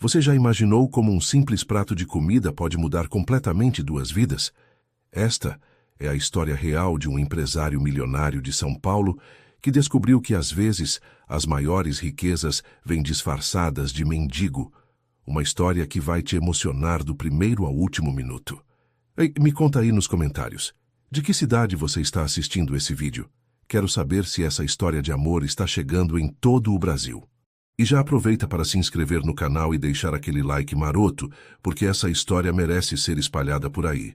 Você já imaginou como um simples prato de comida pode mudar completamente duas vidas? Esta é a história real de um empresário milionário de São Paulo que descobriu que, às vezes, as maiores riquezas vêm disfarçadas de mendigo. Uma história que vai te emocionar do primeiro ao último minuto. Ei, me conta aí nos comentários. De que cidade você está assistindo esse vídeo? Quero saber se essa história de amor está chegando em todo o Brasil. E já aproveita para se inscrever no canal e deixar aquele like maroto, porque essa história merece ser espalhada por aí.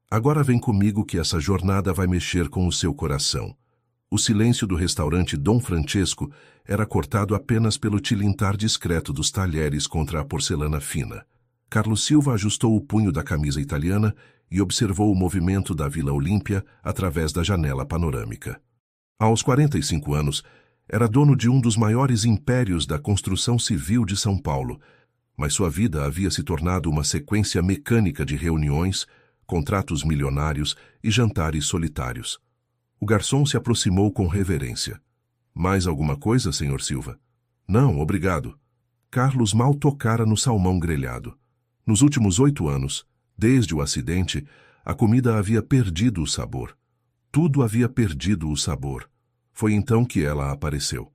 Agora vem comigo que essa jornada vai mexer com o seu coração. O silêncio do restaurante Dom Francesco era cortado apenas pelo tilintar discreto dos talheres contra a porcelana fina. Carlos Silva ajustou o punho da camisa italiana e observou o movimento da Vila Olímpia através da janela panorâmica. Aos 45 anos, era dono de um dos maiores impérios da construção civil de São Paulo, mas sua vida havia se tornado uma sequência mecânica de reuniões, contratos milionários e jantares solitários. O garçom se aproximou com reverência. Mais alguma coisa, senhor Silva? Não, obrigado. Carlos mal tocara no salmão grelhado. Nos últimos 8 anos, desde o acidente, a comida havia perdido o sabor. Tudo havia perdido o sabor. Foi então que ela apareceu.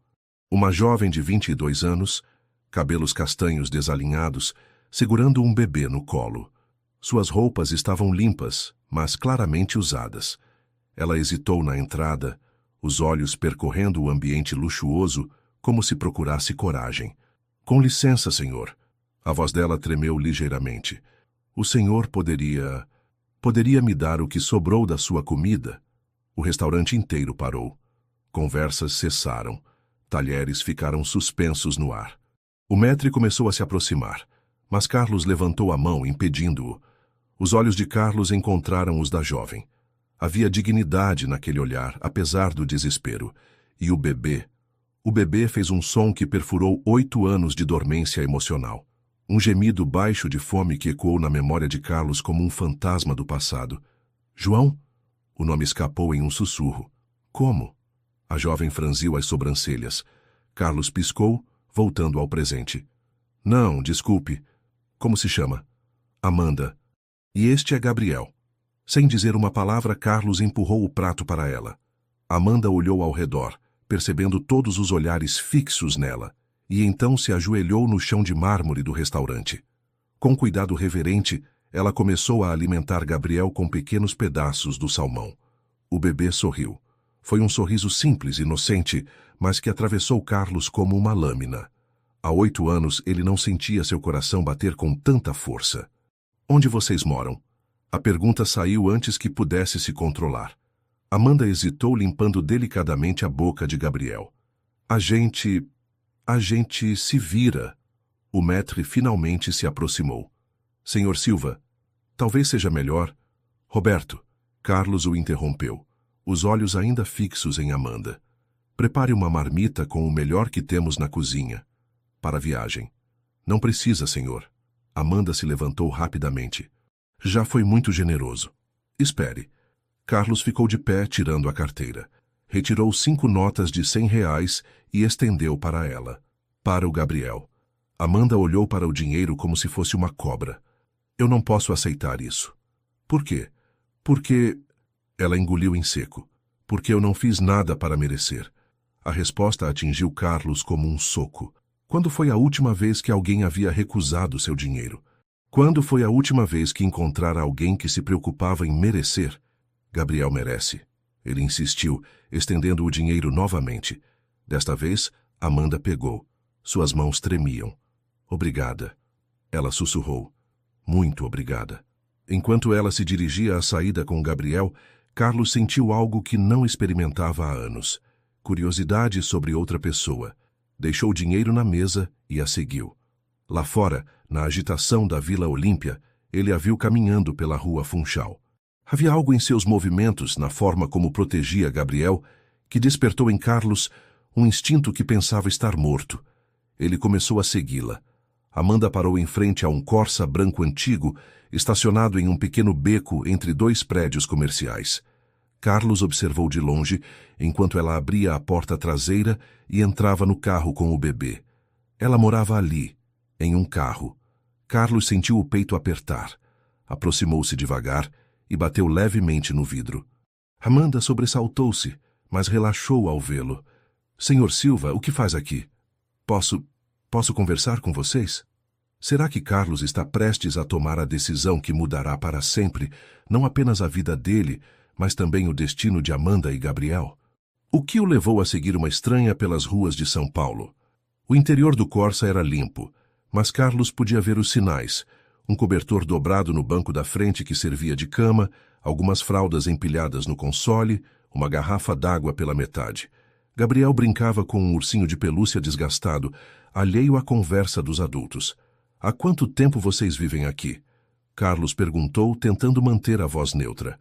Uma jovem de 22 anos, cabelos castanhos desalinhados, segurando um bebê no colo. Suas roupas estavam limpas, mas claramente usadas. Ela hesitou na entrada, os olhos percorrendo o ambiente luxuoso, como se procurasse coragem. Com licença, senhor. A voz dela tremeu ligeiramente. O senhor poderia me dar o que sobrou da sua comida? O restaurante inteiro parou. Conversas cessaram. Talheres ficaram suspensos no ar. O maître começou a se aproximar, mas Carlos levantou a mão, impedindo-o. Os olhos de Carlos encontraram os da jovem. Havia dignidade naquele olhar, apesar do desespero. E o bebê fez um som que perfurou 8 anos de dormência emocional. Um gemido baixo de fome que ecoou na memória de Carlos como um fantasma do passado. João? O nome escapou em um sussurro. Como? A jovem franziu as sobrancelhas. Carlos piscou, voltando ao presente. Não, desculpe. Como se chama? Amanda. E este é Gabriel. Sem dizer uma palavra, Carlos empurrou o prato para ela. Amanda olhou ao redor, percebendo todos os olhares fixos nela, e então se ajoelhou no chão de mármore do restaurante. Com cuidado reverente, ela começou a alimentar Gabriel com pequenos pedaços do salmão. O bebê sorriu. Foi um sorriso simples, inocente, mas que atravessou Carlos como uma lâmina. Há 8 anos ele não sentia seu coração bater com tanta força. Onde vocês moram? A pergunta saiu antes que pudesse se controlar. Amanda hesitou, limpando delicadamente a boca de Gabriel. A gente se vira. O maître finalmente se aproximou. Senhor Silva, talvez seja melhor... Roberto, Carlos o interrompeu, os olhos ainda fixos em Amanda. Prepare uma marmita com o melhor que temos na cozinha. Para a viagem. Não precisa, senhor. Amanda se levantou rapidamente. Já foi muito generoso. Espere. Carlos ficou de pé, tirando a carteira. Retirou 5 notas de R$100 e estendeu para ela. Para o Gabriel. Amanda olhou para o dinheiro como se fosse uma cobra. Eu não posso aceitar isso. Por quê? Porque... Ela engoliu em seco. Porque eu não fiz nada para merecer. A resposta atingiu Carlos como um soco. Quando foi a última vez que alguém havia recusado seu dinheiro? Quando foi a última vez que encontrara alguém que se preocupava em merecer? Gabriel merece. Ele insistiu, estendendo o dinheiro novamente. Desta vez, Amanda pegou. Suas mãos tremiam. Obrigada. Ela sussurrou. Muito obrigada. Enquanto ela se dirigia à saída com Gabriel, Carlos sentiu algo que não experimentava há anos. Curiosidade sobre outra pessoa. Deixou o dinheiro na mesa e a seguiu. Lá fora, na agitação da Vila Olímpia, ele a viu caminhando pela rua Funchal. Havia algo em seus movimentos, na forma como protegia Gabriel, que despertou em Carlos um instinto que pensava estar morto. Ele começou a segui-la. Amanda parou em frente a um Corsa branco antigo, estacionado em um pequeno beco entre 2 prédios comerciais. Carlos observou de longe, enquanto ela abria a porta traseira e entrava no carro com o bebê. Ela morava ali, em um carro. Carlos sentiu o peito apertar. Aproximou-se devagar e bateu levemente no vidro. Amanda sobressaltou-se, mas relaxou ao vê-lo. Senhor Silva, o que faz aqui? Posso conversar com vocês? Será que Carlos está prestes a tomar a decisão que mudará para sempre, não apenas a vida dele, mas também o destino de Amanda e Gabriel? O que o levou a seguir uma estranha pelas ruas de São Paulo? O interior do Corsa era limpo, mas Carlos podia ver os sinais: um cobertor dobrado no banco da frente que servia de cama, algumas fraldas empilhadas no console, uma garrafa d'água pela metade. Gabriel brincava com um ursinho de pelúcia desgastado, alheio à conversa dos adultos. Há quanto tempo vocês vivem aqui? Carlos perguntou, tentando manter a voz neutra.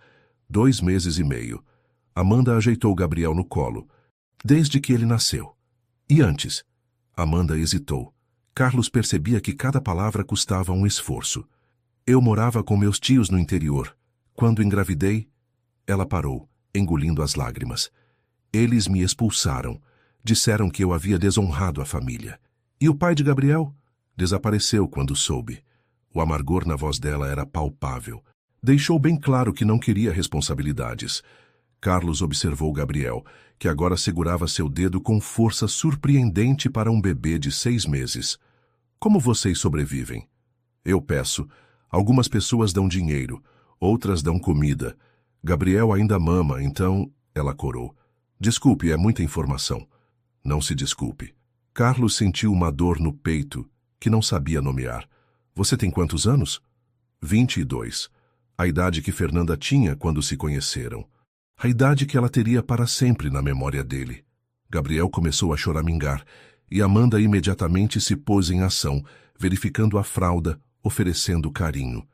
2 meses e meio. Amanda ajeitou Gabriel no colo. Desde que ele nasceu. E antes? Amanda hesitou. Carlos percebia que cada palavra custava um esforço. Eu morava com meus tios no interior. Quando engravidei, ela parou, engolindo as lágrimas. Eles me expulsaram. Disseram que eu havia desonrado a família. E o pai de Gabriel? Desapareceu quando soube. O amargor na voz dela era palpável. Deixou bem claro que não queria responsabilidades. Carlos observou Gabriel, que agora segurava seu dedo com força surpreendente para um bebê de 6 meses. Como vocês sobrevivem? Eu peço. Algumas pessoas dão dinheiro, outras dão comida. Gabriel ainda mama, então... Ela corou. Desculpe, é muita informação. Não se desculpe. Carlos sentiu uma dor no peito, que não sabia nomear. Você tem quantos anos? 22. A idade que Fernanda tinha quando se conheceram. A idade que ela teria para sempre na memória dele. Gabriel começou a choramingar, e Amanda imediatamente se pôs em ação, verificando a fralda, oferecendo carinho.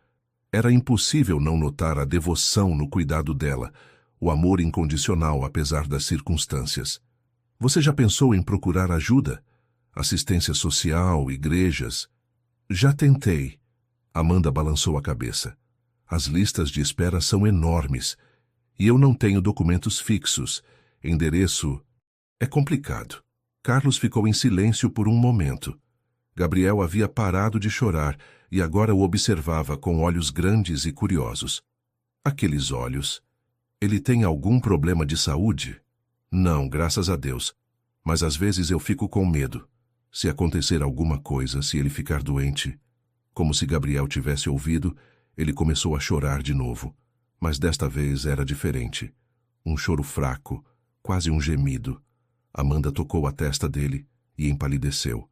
Era impossível não notar a devoção no cuidado dela, o amor incondicional apesar das circunstâncias. Você já pensou em procurar ajuda? Assistência social, igrejas? Já tentei. Amanda balançou a cabeça. As listas de espera são enormes. E eu não tenho documentos fixos. Endereço... É complicado. Carlos ficou em silêncio por um momento. Gabriel havia parado de chorar e agora o observava com olhos grandes e curiosos. Aqueles olhos... Ele tem algum problema de saúde? Não, graças a Deus. Mas às vezes eu fico com medo. Se acontecer alguma coisa, se ele ficar doente... Como se Gabriel tivesse ouvido, ele começou a chorar de novo. Mas desta vez era diferente. Um choro fraco, quase um gemido. Amanda tocou a testa dele e empalideceu.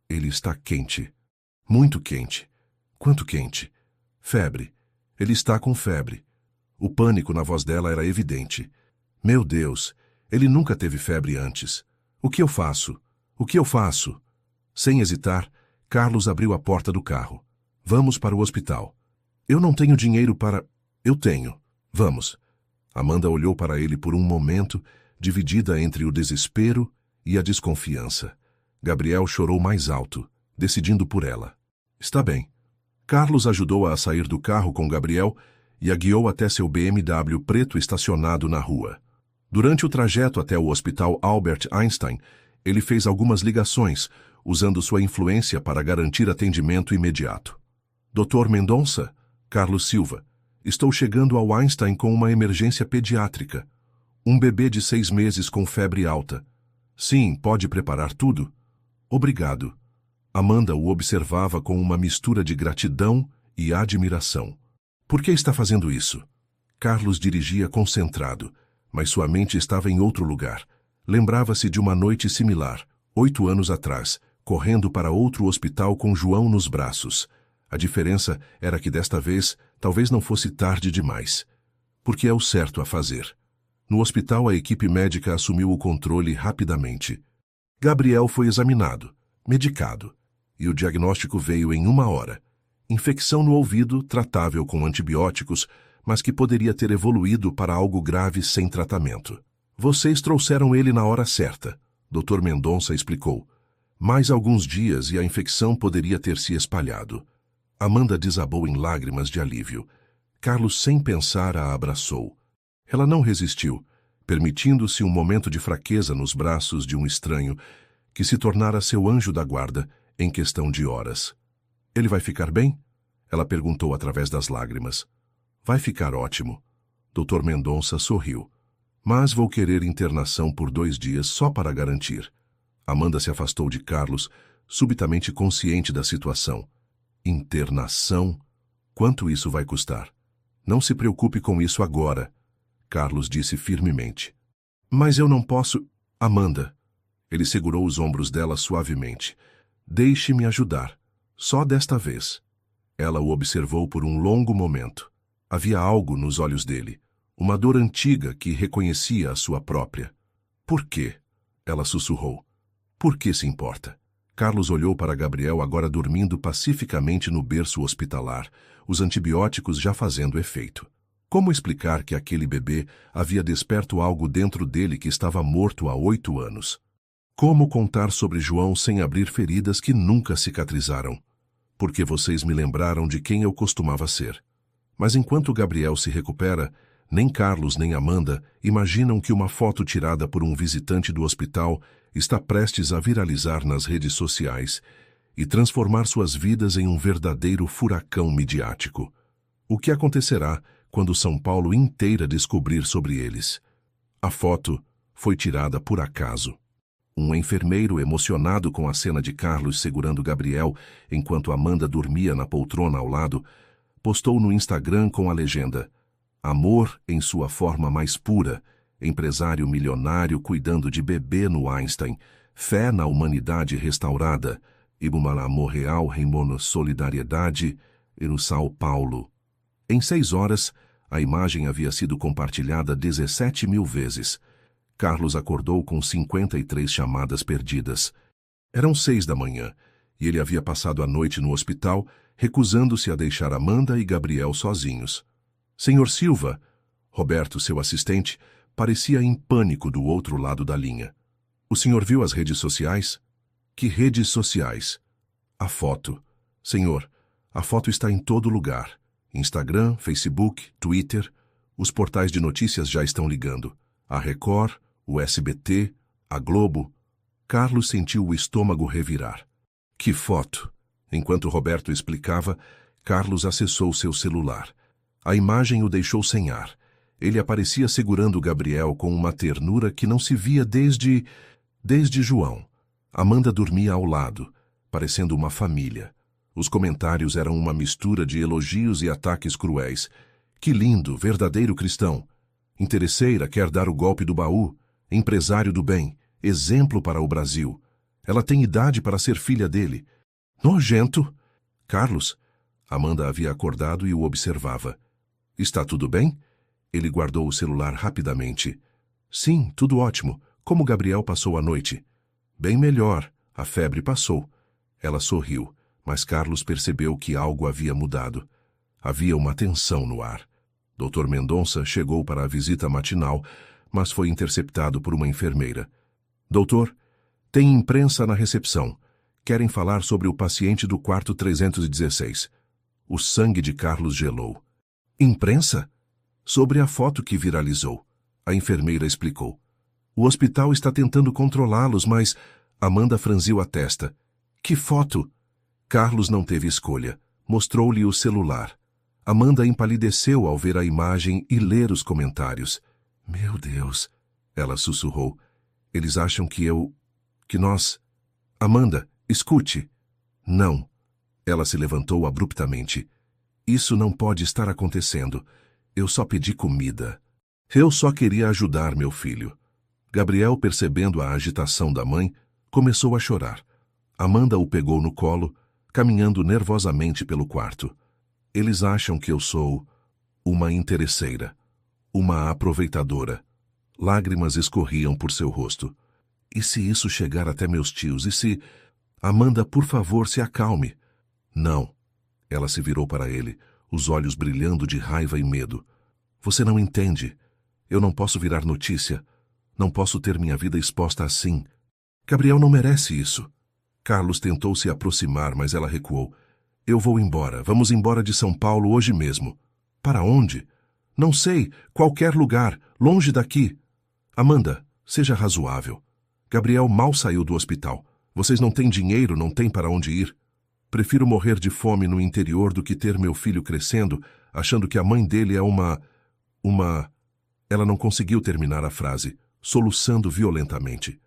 Ele está quente. Muito quente. Quanto quente? Febre. Ele está com febre. O pânico na voz dela era evidente. Meu Deus, ele nunca teve febre antes. O que eu faço? O que eu faço? Sem hesitar, Carlos abriu a porta do carro. Vamos para o hospital. Eu não tenho dinheiro para... Eu tenho. Vamos. Amanda olhou para ele por um momento, dividida entre o desespero e a desconfiança. Gabriel chorou mais alto, decidindo por ela. Está bem. Carlos ajudou-a a sair do carro com Gabriel e a guiou até seu BMW preto estacionado na rua. Durante o trajeto até o Hospital Albert Einstein, ele fez algumas ligações, usando sua influência para garantir atendimento imediato. Dr. Mendonça? Carlos Silva. Estou chegando ao Einstein com uma emergência pediátrica. Um bebê de 6 meses com febre alta. Sim, pode preparar tudo? Obrigado. Amanda o observava com uma mistura de gratidão e admiração. Por que está fazendo isso? Carlos dirigia concentrado, mas sua mente estava em outro lugar. Lembrava-se de uma noite similar, 8 anos atrás, correndo para outro hospital com João nos braços. A diferença era que desta vez talvez não fosse tarde demais. Porque é o certo a fazer. No hospital, a equipe médica assumiu o controle rapidamente. Gabriel foi examinado, medicado, e o diagnóstico veio em 1 hora. Infecção no ouvido, tratável com antibióticos, mas que poderia ter evoluído para algo grave sem tratamento. Vocês trouxeram ele na hora certa, Dr. Mendonça explicou. Mais alguns dias e a infecção poderia ter se espalhado. Amanda desabou em lágrimas de alívio. Carlos, sem pensar, a abraçou. Ela não resistiu, permitindo-se um momento de fraqueza nos braços de um estranho que se tornara seu anjo da guarda em questão de horas. Ele vai ficar bem? Ela perguntou através das lágrimas. Vai ficar ótimo. Dr. Mendonça sorriu. Mas vou querer internação por 2 dias só para garantir. Amanda se afastou de Carlos, subitamente consciente da situação. Internação? Quanto isso vai custar? Não se preocupe com isso agora, Carlos disse firmemente. Mas eu não posso... Amanda. Ele segurou os ombros dela suavemente. Deixe-me ajudar. Só desta vez. Ela o observou por um longo momento. Havia algo nos olhos dele. Uma dor antiga que reconhecia a sua própria. Por quê? Ela sussurrou. Por que se importa? Carlos olhou para Gabriel agora dormindo pacificamente no berço hospitalar, os antibióticos já fazendo efeito. Como explicar que aquele bebê havia desperto algo dentro dele que estava morto há 8 anos? Como contar sobre João sem abrir feridas que nunca cicatrizaram? Porque vocês me lembraram de quem eu costumava ser. Mas enquanto Gabriel se recupera, nem Carlos nem Amanda imaginam que uma foto tirada por um visitante do hospital está prestes a viralizar nas redes sociais e transformar suas vidas em um verdadeiro furacão midiático. O que acontecerá quando São Paulo inteira descobrir sobre eles? A foto foi tirada por acaso. Um enfermeiro, emocionado com a cena de Carlos segurando Gabriel enquanto Amanda dormia na poltrona ao lado, postou no Instagram com a legenda: Amor em sua forma mais pura, empresário milionário cuidando de bebê no Einstein, fé na humanidade restaurada, Ibumar amor real, reimono solidariedade, e no São Paulo. Em 6 horas, a imagem havia sido compartilhada 17.000 vezes. Carlos acordou com 53 chamadas perdidas. Eram 6 da manhã, e ele havia passado a noite no hospital, recusando-se a deixar Amanda e Gabriel sozinhos. Senhor Silva, Roberto, seu assistente, parecia em pânico do outro lado da linha. O senhor viu as redes sociais? Que redes sociais? A foto. Senhor, a foto está em todo lugar. Instagram, Facebook, Twitter. Os portais de notícias já estão ligando. A Record, o SBT, a Globo. Carlos sentiu o estômago revirar. Que foto? Enquanto Roberto explicava, Carlos acessou seu celular. A imagem o deixou sem ar. Ele aparecia segurando Gabriel com uma ternura que não se via desde João. Amanda dormia ao lado, parecendo uma família. Os comentários eram uma mistura de elogios e ataques cruéis. Que lindo, verdadeiro cristão. Interesseira, quer dar o golpe do baú. Empresário do bem, exemplo para o Brasil. Ela tem idade para ser filha dele. Nojento. Carlos. Amanda havia acordado e o observava. Está tudo bem? Ele guardou o celular rapidamente. Sim, tudo ótimo. Como Gabriel passou a noite? Bem melhor. A febre passou. Ela sorriu, mas Carlos percebeu que algo havia mudado. Havia uma tensão no ar. Dr. Mendonça chegou para a visita matinal, mas foi interceptado por uma enfermeira. Doutor, tem imprensa na recepção. Querem falar sobre o paciente do quarto 316. O sangue de Carlos gelou. Imprensa? Sobre a foto que viralizou. A enfermeira explicou. O hospital está tentando controlá-los, mas... Amanda franziu a testa. Que foto? Carlos não teve escolha. Mostrou-lhe o celular. Amanda empalideceu ao ver a imagem e ler os comentários. Meu Deus, ela sussurrou. Eles acham que nós... Amanda, escute. Não. Ela se levantou abruptamente. Isso não pode estar acontecendo. Eu só pedi comida. Eu só queria ajudar meu filho. Gabriel, percebendo a agitação da mãe, começou a chorar. Amanda o pegou no colo, caminhando nervosamente pelo quarto. Eles acham que eu sou uma interesseira, uma aproveitadora. Lágrimas escorriam por seu rosto. E se isso chegar até meus tios? E se... Amanda, por favor, se acalme. Não. Ela se virou para ele, os olhos brilhando de raiva e medo. Você não entende. Eu não posso virar notícia. Não posso ter minha vida exposta assim. Gabriel não merece isso. Carlos tentou se aproximar, mas ela recuou. Eu vou embora. Vamos embora de São Paulo hoje mesmo. Para onde? Não sei. Qualquer lugar. Longe daqui. Amanda, seja razoável. Gabriel mal saiu do hospital. Vocês não têm dinheiro, não têm para onde ir. Prefiro morrer de fome no interior do que ter meu filho crescendo, achando que a mãe dele é uma... Ela não conseguiu terminar a frase, soluçando violentamente.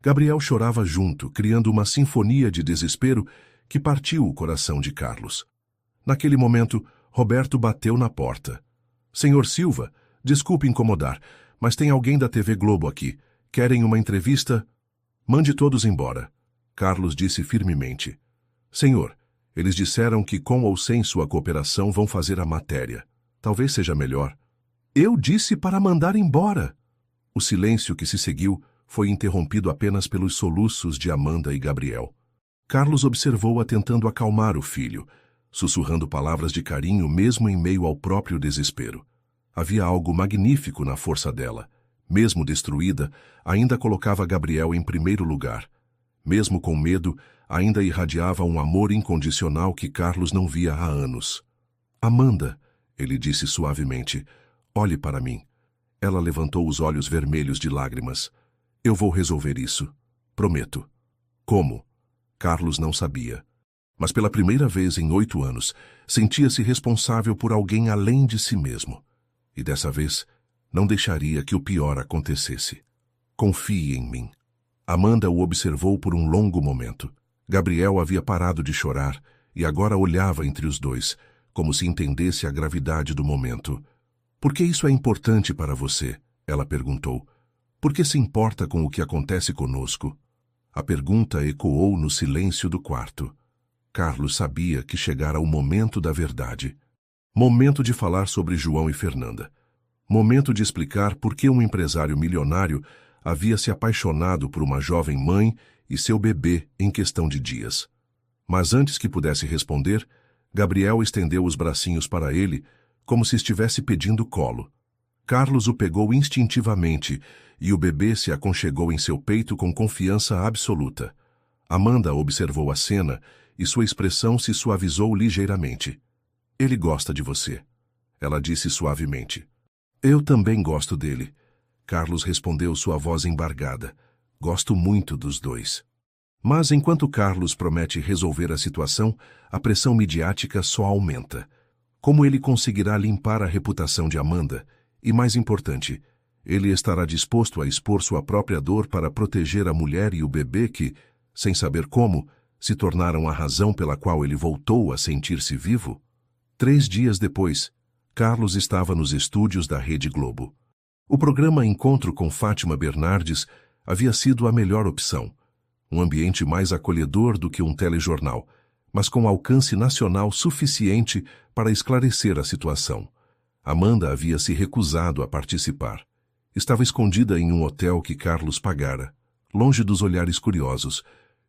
Gabriel chorava junto, criando uma sinfonia de desespero que partiu o coração de Carlos. Naquele momento, Roberto bateu na porta. Senhor Silva, desculpe incomodar, mas tem alguém da TV Globo aqui. Querem uma entrevista? Mande todos embora. Carlos disse firmemente. Senhor, eles disseram que com ou sem sua cooperação vão fazer a matéria. Talvez seja melhor. Eu disse para mandar embora. O silêncio que se seguiu foi interrompido apenas pelos soluços de Amanda e Gabriel. Carlos observou-a tentando acalmar o filho, sussurrando palavras de carinho mesmo em meio ao próprio desespero. Havia algo magnífico na força dela. Mesmo destruída, ainda colocava Gabriel em primeiro lugar. Mesmo com medo, ainda irradiava um amor incondicional que Carlos não via há anos. Amanda, ele disse suavemente, olhe para mim. Ela levantou os olhos vermelhos de lágrimas. Eu vou resolver isso. Prometo. Como? Carlos não sabia. Mas pela primeira vez em 8 anos, sentia-se responsável por alguém além de si mesmo. E dessa vez, não deixaria que o pior acontecesse. Confie em mim. Amanda o observou por um longo momento. Gabriel havia parado de chorar e agora olhava entre os dois, como se entendesse a gravidade do momento. Por que isso é importante para você? Ela perguntou. Por que se importa com o que acontece conosco? A pergunta ecoou no silêncio do quarto. Carlos sabia que chegara o momento da verdade. Momento de falar sobre João e Fernanda. Momento de explicar por que um empresário milionário havia se apaixonado por uma jovem mãe e seu bebê em questão de dias. Mas antes que pudesse responder, Gabriel estendeu os bracinhos para ele, como se estivesse pedindo colo. Carlos o pegou instintivamente e o bebê se aconchegou em seu peito com confiança absoluta. Amanda observou a cena e sua expressão se suavizou ligeiramente. Ele gosta de você, ela disse suavemente. Eu também gosto dele. Carlos respondeu sua voz embargada. Gosto muito dos dois. Mas enquanto Carlos promete resolver a situação, a pressão midiática só aumenta. Como ele conseguirá limpar a reputação de Amanda? E mais importante, ele estará disposto a expor sua própria dor para proteger a mulher e o bebê que, sem saber como, se tornaram a razão pela qual ele voltou a sentir-se vivo? 3 dias depois, Carlos estava nos estúdios da Rede Globo. O programa Encontro com Fátima Bernardes havia sido a melhor opção. Um ambiente mais acolhedor do que um telejornal, mas com alcance nacional suficiente para esclarecer a situação. Amanda havia se recusado a participar. Estava escondida em um hotel que Carlos pagara, longe dos olhares curiosos,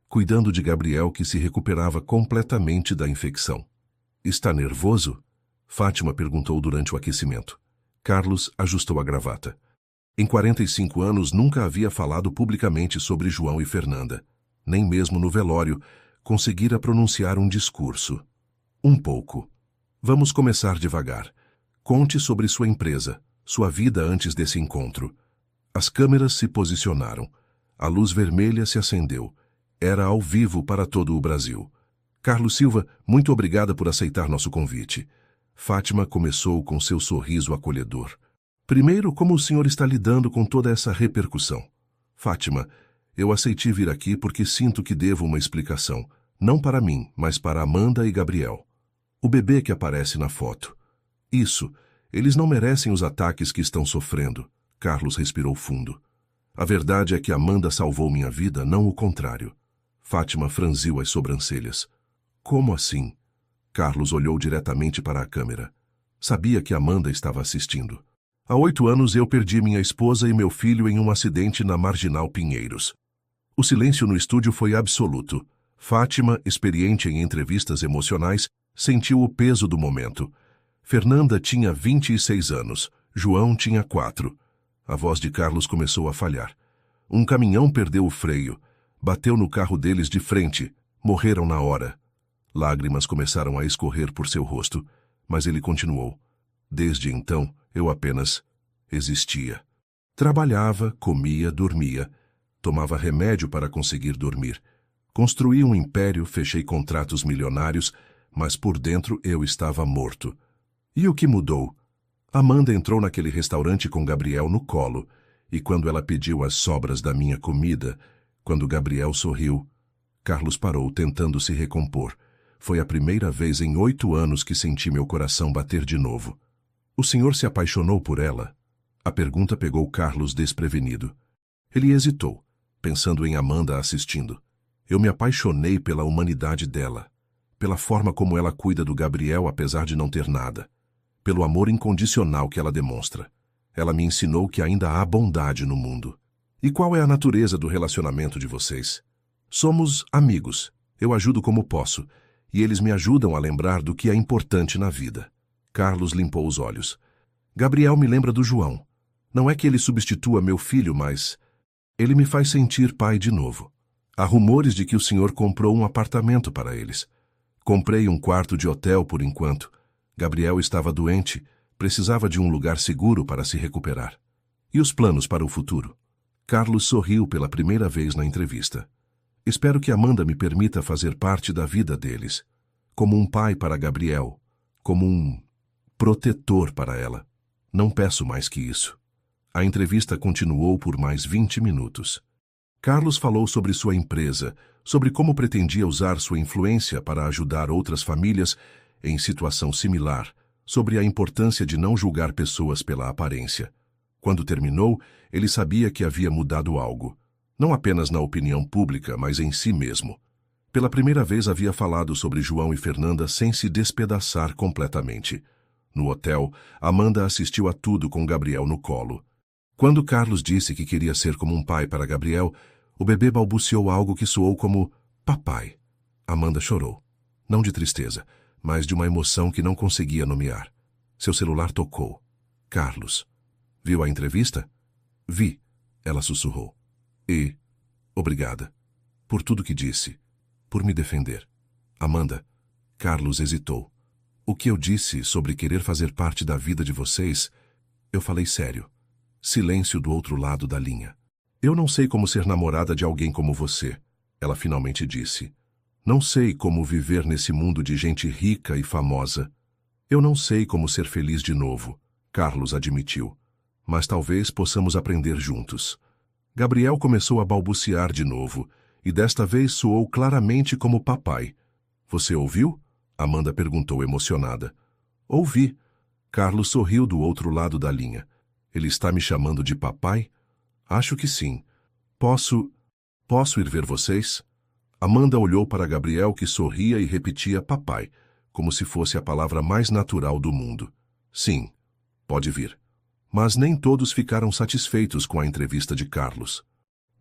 cuidando de Gabriel que se recuperava completamente da infecção. Está nervoso? Fátima perguntou durante o aquecimento. Carlos ajustou a gravata. Em 45 anos nunca havia falado publicamente sobre João e Fernanda. Nem mesmo no velório conseguira pronunciar um discurso. Um pouco. Vamos começar devagar. Conte sobre sua empresa, sua vida antes desse encontro. As câmeras se posicionaram. A luz vermelha se acendeu. Era ao vivo para todo o Brasil. Carlos Silva, muito obrigada por aceitar nosso convite. Fátima começou com seu sorriso acolhedor. Primeiro, como o senhor está lidando com toda essa repercussão? Fátima, eu aceitei vir aqui porque sinto que devo uma explicação. Não para mim, mas para Amanda e Gabriel. O bebê que aparece na foto. Isso, eles não merecem os ataques que estão sofrendo. Carlos respirou fundo. A verdade é que Amanda salvou minha vida, não o contrário. Fátima franziu as sobrancelhas. Como assim? Carlos olhou diretamente para a câmera. Sabia que Amanda estava assistindo. Há 8 anos eu perdi minha esposa e meu filho em um acidente na Marginal Pinheiros. O silêncio no estúdio foi absoluto. Fátima, experiente em entrevistas emocionais, sentiu o peso do momento. Fernanda tinha 26 anos. João tinha 4. A voz de Carlos começou a falhar. Um caminhão perdeu o freio. Bateu no carro deles de frente. Morreram na hora. Lágrimas começaram a escorrer por seu rosto, mas ele continuou. Desde então, eu apenas existia. Trabalhava, comia, dormia. Tomava remédio para conseguir dormir. Construí um império, fechei contratos milionários, mas por dentro eu estava morto. E o que mudou? Amanda entrou naquele restaurante com Gabriel no colo, e quando ela pediu as sobras da minha comida, quando Gabriel sorriu, Carlos parou, tentando se recompor. Foi a primeira vez em 8 anos que senti meu coração bater de novo. O senhor se apaixonou por ela? A pergunta pegou Carlos desprevenido. Ele hesitou, pensando em Amanda assistindo. Eu me apaixonei pela humanidade dela, pela forma como ela cuida do Gabriel apesar de não ter nada, pelo amor incondicional que ela demonstra. Ela me ensinou que ainda há bondade no mundo. E qual é a natureza do relacionamento de vocês? Somos amigos. Eu ajudo como posso, e eles me ajudam a lembrar do que é importante na vida. Carlos limpou os olhos. Gabriel me lembra do João. Não é que ele substitua meu filho, mas ele me faz sentir pai de novo. Há rumores de que o senhor comprou um apartamento para eles. Comprei um quarto de hotel por enquanto. Gabriel estava doente, precisava de um lugar seguro para se recuperar. E os planos para o futuro? Carlos sorriu pela primeira vez na entrevista. Espero que Amanda me permita fazer parte da vida deles, como um pai para Gabriel, como um protetor para ela. Não peço mais que isso. A entrevista continuou por mais 20 minutos. Carlos falou sobre sua empresa, sobre como pretendia usar sua influência para ajudar outras famílias em situação similar, sobre a importância de não julgar pessoas pela aparência. Quando terminou, ele sabia que havia mudado algo, não apenas na opinião pública, mas em si mesmo. Pela primeira vez havia falado sobre João e Fernanda sem se despedaçar completamente. No hotel, Amanda assistiu a tudo com Gabriel no colo. Quando Carlos disse que queria ser como um pai para Gabriel, o bebê balbuciou algo que soou como papai. Amanda chorou, não de tristeza, mas de uma emoção que não conseguia nomear. Seu celular tocou. Carlos. Viu a entrevista? Vi, ela sussurrou. E, obrigada. Por tudo que disse. Por me defender. Amanda. Carlos hesitou. O que eu disse sobre querer fazer parte da vida de vocês, eu falei sério. Silêncio do outro lado da linha. Eu não sei como ser namorada de alguém como você, ela finalmente disse. Não sei como viver nesse mundo de gente rica e famosa. Eu não sei como ser feliz de novo, Carlos admitiu. Mas talvez possamos aprender juntos. Gabriel começou a balbuciar de novo, e desta vez soou claramente como papai. Você ouviu? Amanda perguntou emocionada. Ouvi. Carlos sorriu do outro lado da linha. Ele está me chamando de papai? Acho que sim. Posso ir ver vocês? Amanda olhou para Gabriel, que sorria e repetia papai, como se fosse a palavra mais natural do mundo. Sim, pode vir. Mas nem todos ficaram satisfeitos com a entrevista de Carlos.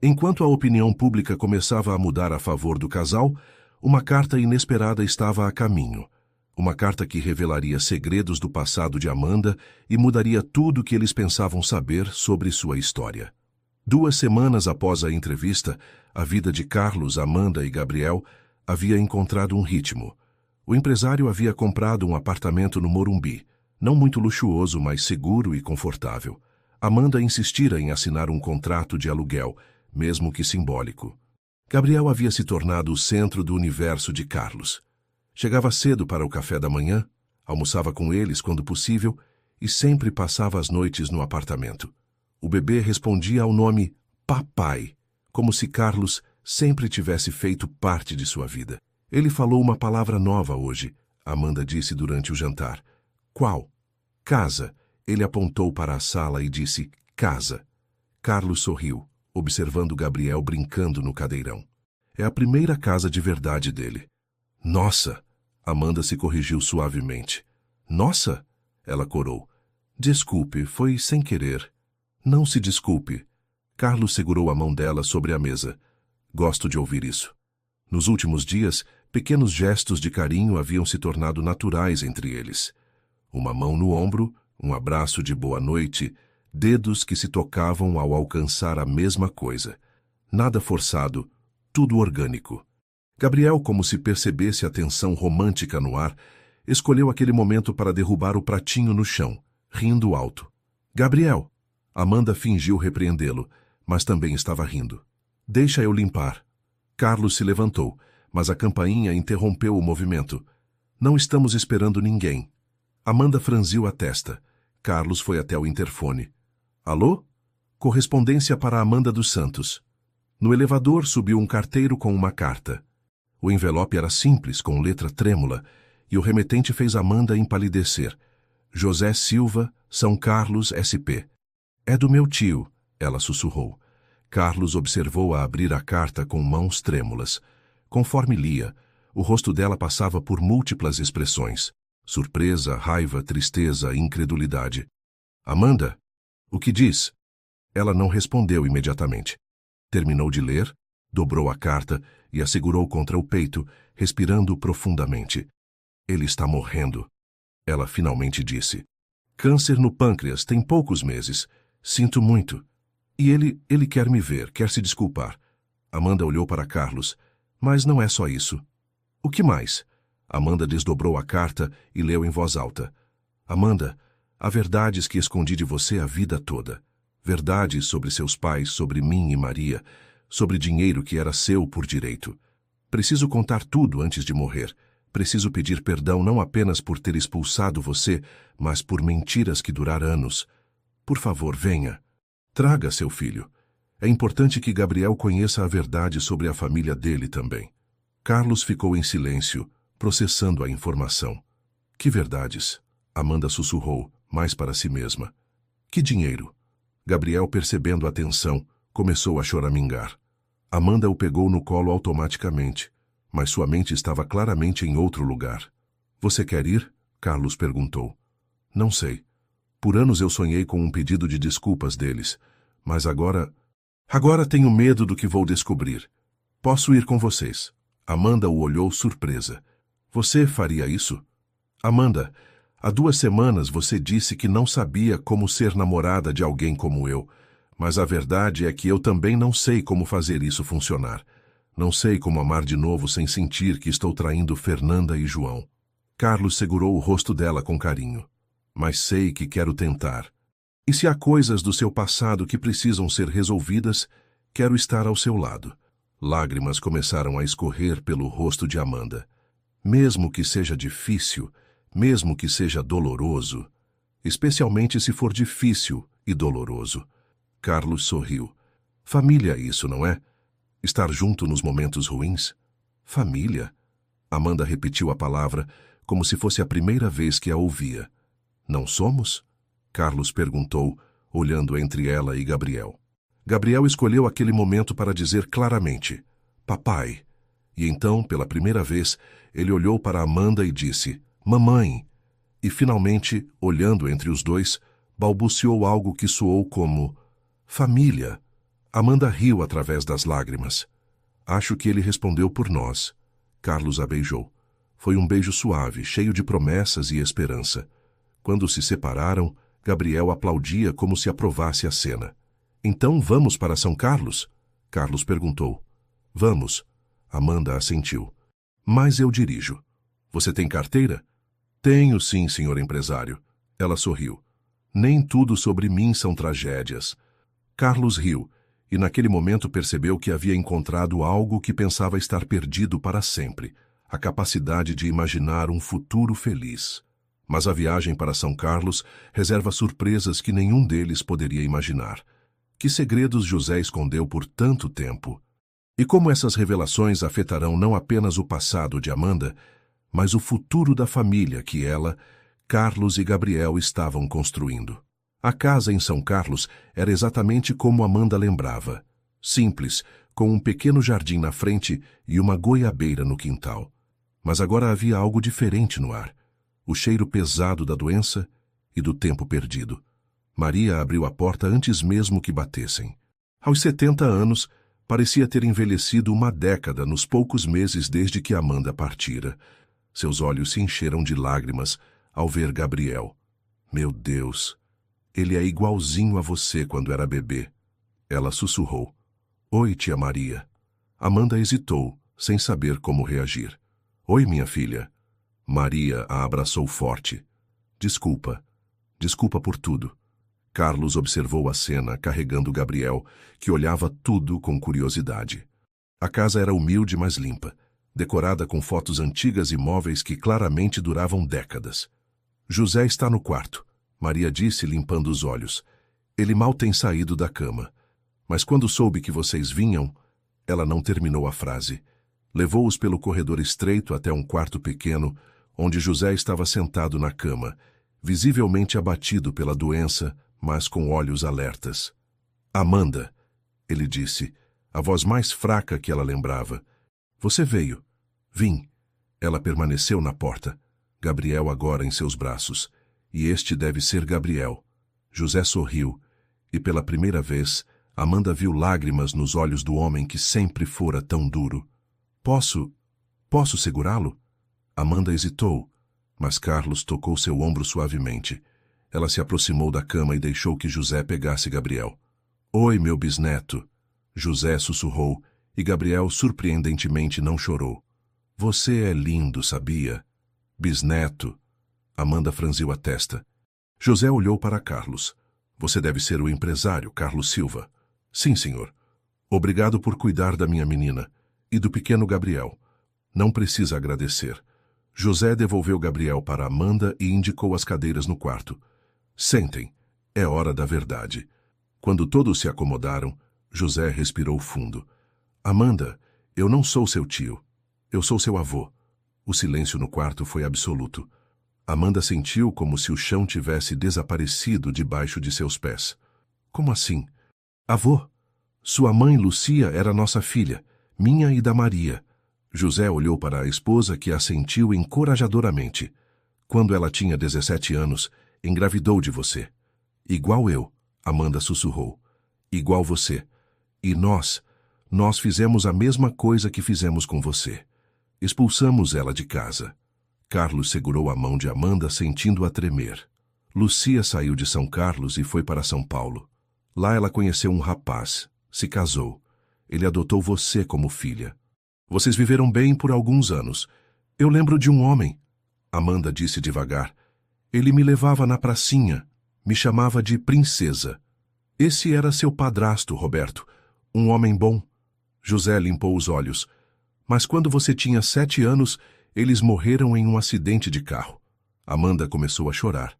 Enquanto a opinião pública começava a mudar a favor do casal, uma carta inesperada estava a caminho. Uma carta que revelaria segredos do passado de Amanda e mudaria tudo o que eles pensavam saber sobre sua história. 2 semanas após a entrevista, a vida de Carlos, Amanda e Gabriel havia encontrado um ritmo. O empresário havia comprado um apartamento no Morumbi, não muito luxuoso, mas seguro e confortável. Amanda insistira em assinar um contrato de aluguel, mesmo que simbólico. Gabriel havia se tornado o centro do universo de Carlos. Chegava cedo para o café da manhã, almoçava com eles quando possível e sempre passava as noites no apartamento. O bebê respondia ao nome papai, como se Carlos sempre tivesse feito parte de sua vida. Ele falou uma palavra nova hoje, Amanda disse durante o jantar. Qual? Casa. Ele apontou para a sala e disse casa. Carlos sorriu, observando Gabriel brincando no cadeirão. É a primeira casa de verdade dele. Nossa! Amanda se corrigiu suavemente. Nossa! Ela corou. Desculpe, foi sem querer. Não se desculpe. Carlos segurou a mão dela sobre a mesa. Gosto de ouvir isso. Nos últimos dias, pequenos gestos de carinho haviam se tornado naturais entre eles. Uma mão no ombro, um abraço de boa noite, dedos que se tocavam ao alcançar a mesma coisa. Nada forçado, tudo orgânico. Gabriel, como se percebesse a tensão romântica no ar, escolheu aquele momento para derrubar o pratinho no chão, rindo alto. Gabriel! Amanda fingiu repreendê-lo, mas também estava rindo. Deixa eu limpar. Carlos se levantou, mas a campainha interrompeu o movimento. Não estamos esperando ninguém. Amanda franziu a testa. Carlos foi até o interfone. Alô? Correspondência para Amanda dos Santos. No elevador subiu um carteiro com uma carta. O envelope era simples, com letra trêmula, e o remetente fez Amanda empalidecer. José Silva, São Carlos, SP. É do meu tio, ela sussurrou. Carlos observou-a abrir a carta com mãos trêmulas. Conforme lia, o rosto dela passava por múltiplas expressões. Surpresa, raiva, tristeza, incredulidade. Amanda, o que diz? Ela não respondeu imediatamente. Terminou de ler, dobrou a carta e a segurou contra o peito, respirando profundamente. Ele está morrendo. Ela finalmente disse. Câncer no pâncreas, tem poucos meses. Sinto muito. E ele quer me ver, quer se desculpar. Amanda olhou para Carlos. Mas não é só isso. O que mais? Amanda desdobrou a carta e leu em voz alta. Amanda, há verdades que escondi de você a vida toda. Verdades sobre seus pais, sobre mim e Maria, sobre dinheiro que era seu por direito. Preciso contar tudo antes de morrer. Preciso pedir perdão não apenas por ter expulsado você, mas por mentiras que duraram anos. Por favor, venha. Traga seu filho. É importante que Gabriel conheça a verdade sobre a família dele também. Carlos ficou em silêncio, processando a informação. Que verdades? Amanda sussurrou, mais para si mesma. Que dinheiro? Gabriel, percebendo a tensão, começou a choramingar. Amanda o pegou no colo automaticamente, mas sua mente estava claramente em outro lugar. Você quer ir? Carlos perguntou. Não sei. Por anos eu sonhei com um pedido de desculpas deles, mas agora tenho medo do que vou descobrir. Posso ir com vocês? Amanda o olhou surpresa. Você faria isso? Amanda, há 2 semanas você disse que não sabia como ser namorada de alguém como eu, mas a verdade é que eu também não sei como fazer isso funcionar. Não sei como amar de novo sem sentir que estou traindo Fernanda e João. Carlos segurou o rosto dela com carinho. Mas sei que quero tentar. E se há coisas do seu passado que precisam ser resolvidas, quero estar ao seu lado. Lágrimas começaram a escorrer pelo rosto de Amanda. Mesmo que seja difícil, mesmo que seja doloroso, especialmente se for difícil e doloroso. Carlos sorriu. Família é isso, não é? Estar junto nos momentos ruins? Família? Amanda repetiu a palavra como se fosse a primeira vez que a ouvia. Não somos? Carlos perguntou, olhando entre ela e Gabriel. Gabriel escolheu aquele momento para dizer claramente, papai. E então, pela primeira vez, ele olhou para Amanda e disse, mamãe. E finalmente, olhando entre os dois, balbuciou algo que soou como, família. Amanda riu através das lágrimas. Acho que ele respondeu por nós. Carlos a beijou. Foi um beijo suave, cheio de promessas e esperança. Quando se separaram, Gabriel aplaudia como se aprovasse a cena. Então vamos para São Carlos? Carlos perguntou. Vamos. Amanda assentiu. Mas eu dirijo. Você tem carteira? Tenho sim, senhor empresário. Ela sorriu. Nem tudo sobre mim são tragédias. Carlos riu, e naquele momento percebeu que havia encontrado algo que pensava estar perdido para sempre, a capacidade de imaginar um futuro feliz. Mas a viagem para São Carlos reserva surpresas que nenhum deles poderia imaginar. Que segredos José escondeu por tanto tempo? E como essas revelações afetarão não apenas o passado de Amanda, mas o futuro da família que ela, Carlos e Gabriel estavam construindo. A casa em São Carlos era exatamente como Amanda lembrava. Simples, com um pequeno jardim na frente e uma goiabeira no quintal. Mas agora havia algo diferente no ar. O cheiro pesado da doença e do tempo perdido. Maria abriu a porta antes mesmo que batessem. Aos 70 anos, parecia ter envelhecido uma década nos poucos meses desde que Amanda partira. Seus olhos se encheram de lágrimas ao ver Gabriel. Meu Deus, ele é igualzinho a você quando era bebê. Ela sussurrou. Oi, tia Maria. Amanda hesitou, sem saber como reagir. Oi, minha filha. Maria a abraçou forte. Desculpa. Desculpa por tudo. Carlos observou a cena carregando Gabriel, que olhava tudo com curiosidade. A casa era humilde, mas limpa, decorada com fotos antigas e móveis que claramente duravam décadas. José está no quarto, Maria disse, limpando os olhos. Ele mal tem saído da cama. Mas quando soube que vocês vinham, ela não terminou a frase. Levou-os pelo corredor estreito até um quarto pequeno, onde José estava sentado na cama, visivelmente abatido pela doença, mas com olhos alertas. Amanda, ele disse, a voz mais fraca que ela lembrava. Você veio. Vim. Ela permaneceu na porta. Gabriel agora em seus braços. E este deve ser Gabriel. José sorriu, e pela primeira vez, Amanda viu lágrimas nos olhos do homem que sempre fora tão duro. Posso segurá-lo? Amanda hesitou, mas Carlos tocou seu ombro suavemente. Ela se aproximou da cama e deixou que José pegasse Gabriel. Oi, meu bisneto. José sussurrou, e Gabriel surpreendentemente não chorou. Você é lindo, sabia? Bisneto. Amanda franziu a testa. José olhou para Carlos. Você deve ser o empresário, Carlos Silva. Sim, senhor. Obrigado por cuidar da minha menina e do pequeno Gabriel. Não precisa agradecer. José devolveu Gabriel para Amanda e indicou as cadeiras no quarto. Sentem. É hora da verdade. Quando todos se acomodaram, José respirou fundo. Amanda, eu não sou seu tio. Eu sou seu avô. O silêncio no quarto foi absoluto. Amanda sentiu como se o chão tivesse desaparecido debaixo de seus pés. Como assim? Avô, sua mãe Lucia era nossa filha, minha e da Maria. José olhou para a esposa que assentiu encorajadoramente. Quando ela tinha 17 anos, engravidou de você. Igual eu, Amanda sussurrou. Igual você. E nós fizemos a mesma coisa que fizemos com você. Expulsamos ela de casa. Carlos segurou a mão de Amanda, sentindo-a tremer. Lucia saiu de São Carlos e foi para São Paulo. Lá ela conheceu um rapaz, se casou. Ele adotou você como filha. Vocês viveram bem por alguns anos. Eu lembro de um homem, Amanda disse devagar. Ele me levava na pracinha, me chamava de princesa. Esse era seu padrasto, Roberto, um homem bom. José limpou os olhos. Mas quando você tinha 7 anos, eles morreram em um acidente de carro. Amanda começou a chorar.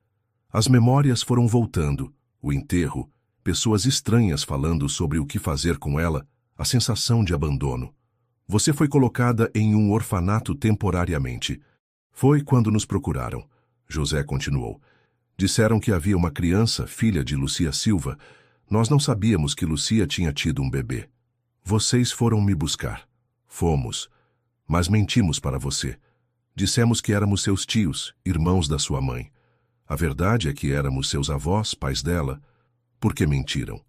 As memórias foram voltando. O enterro, pessoas estranhas falando sobre o que fazer com ela, a sensação de abandono. Você foi colocada em um orfanato temporariamente. Foi quando nos procuraram. José continuou. Disseram que havia uma criança, filha de Lucia Silva. Nós não sabíamos que Lucia tinha tido um bebê. Vocês foram me buscar. Fomos. Mas mentimos para você. Dissemos que éramos seus tios, irmãos da sua mãe. A verdade é que éramos seus avós, pais dela. Por que mentiram?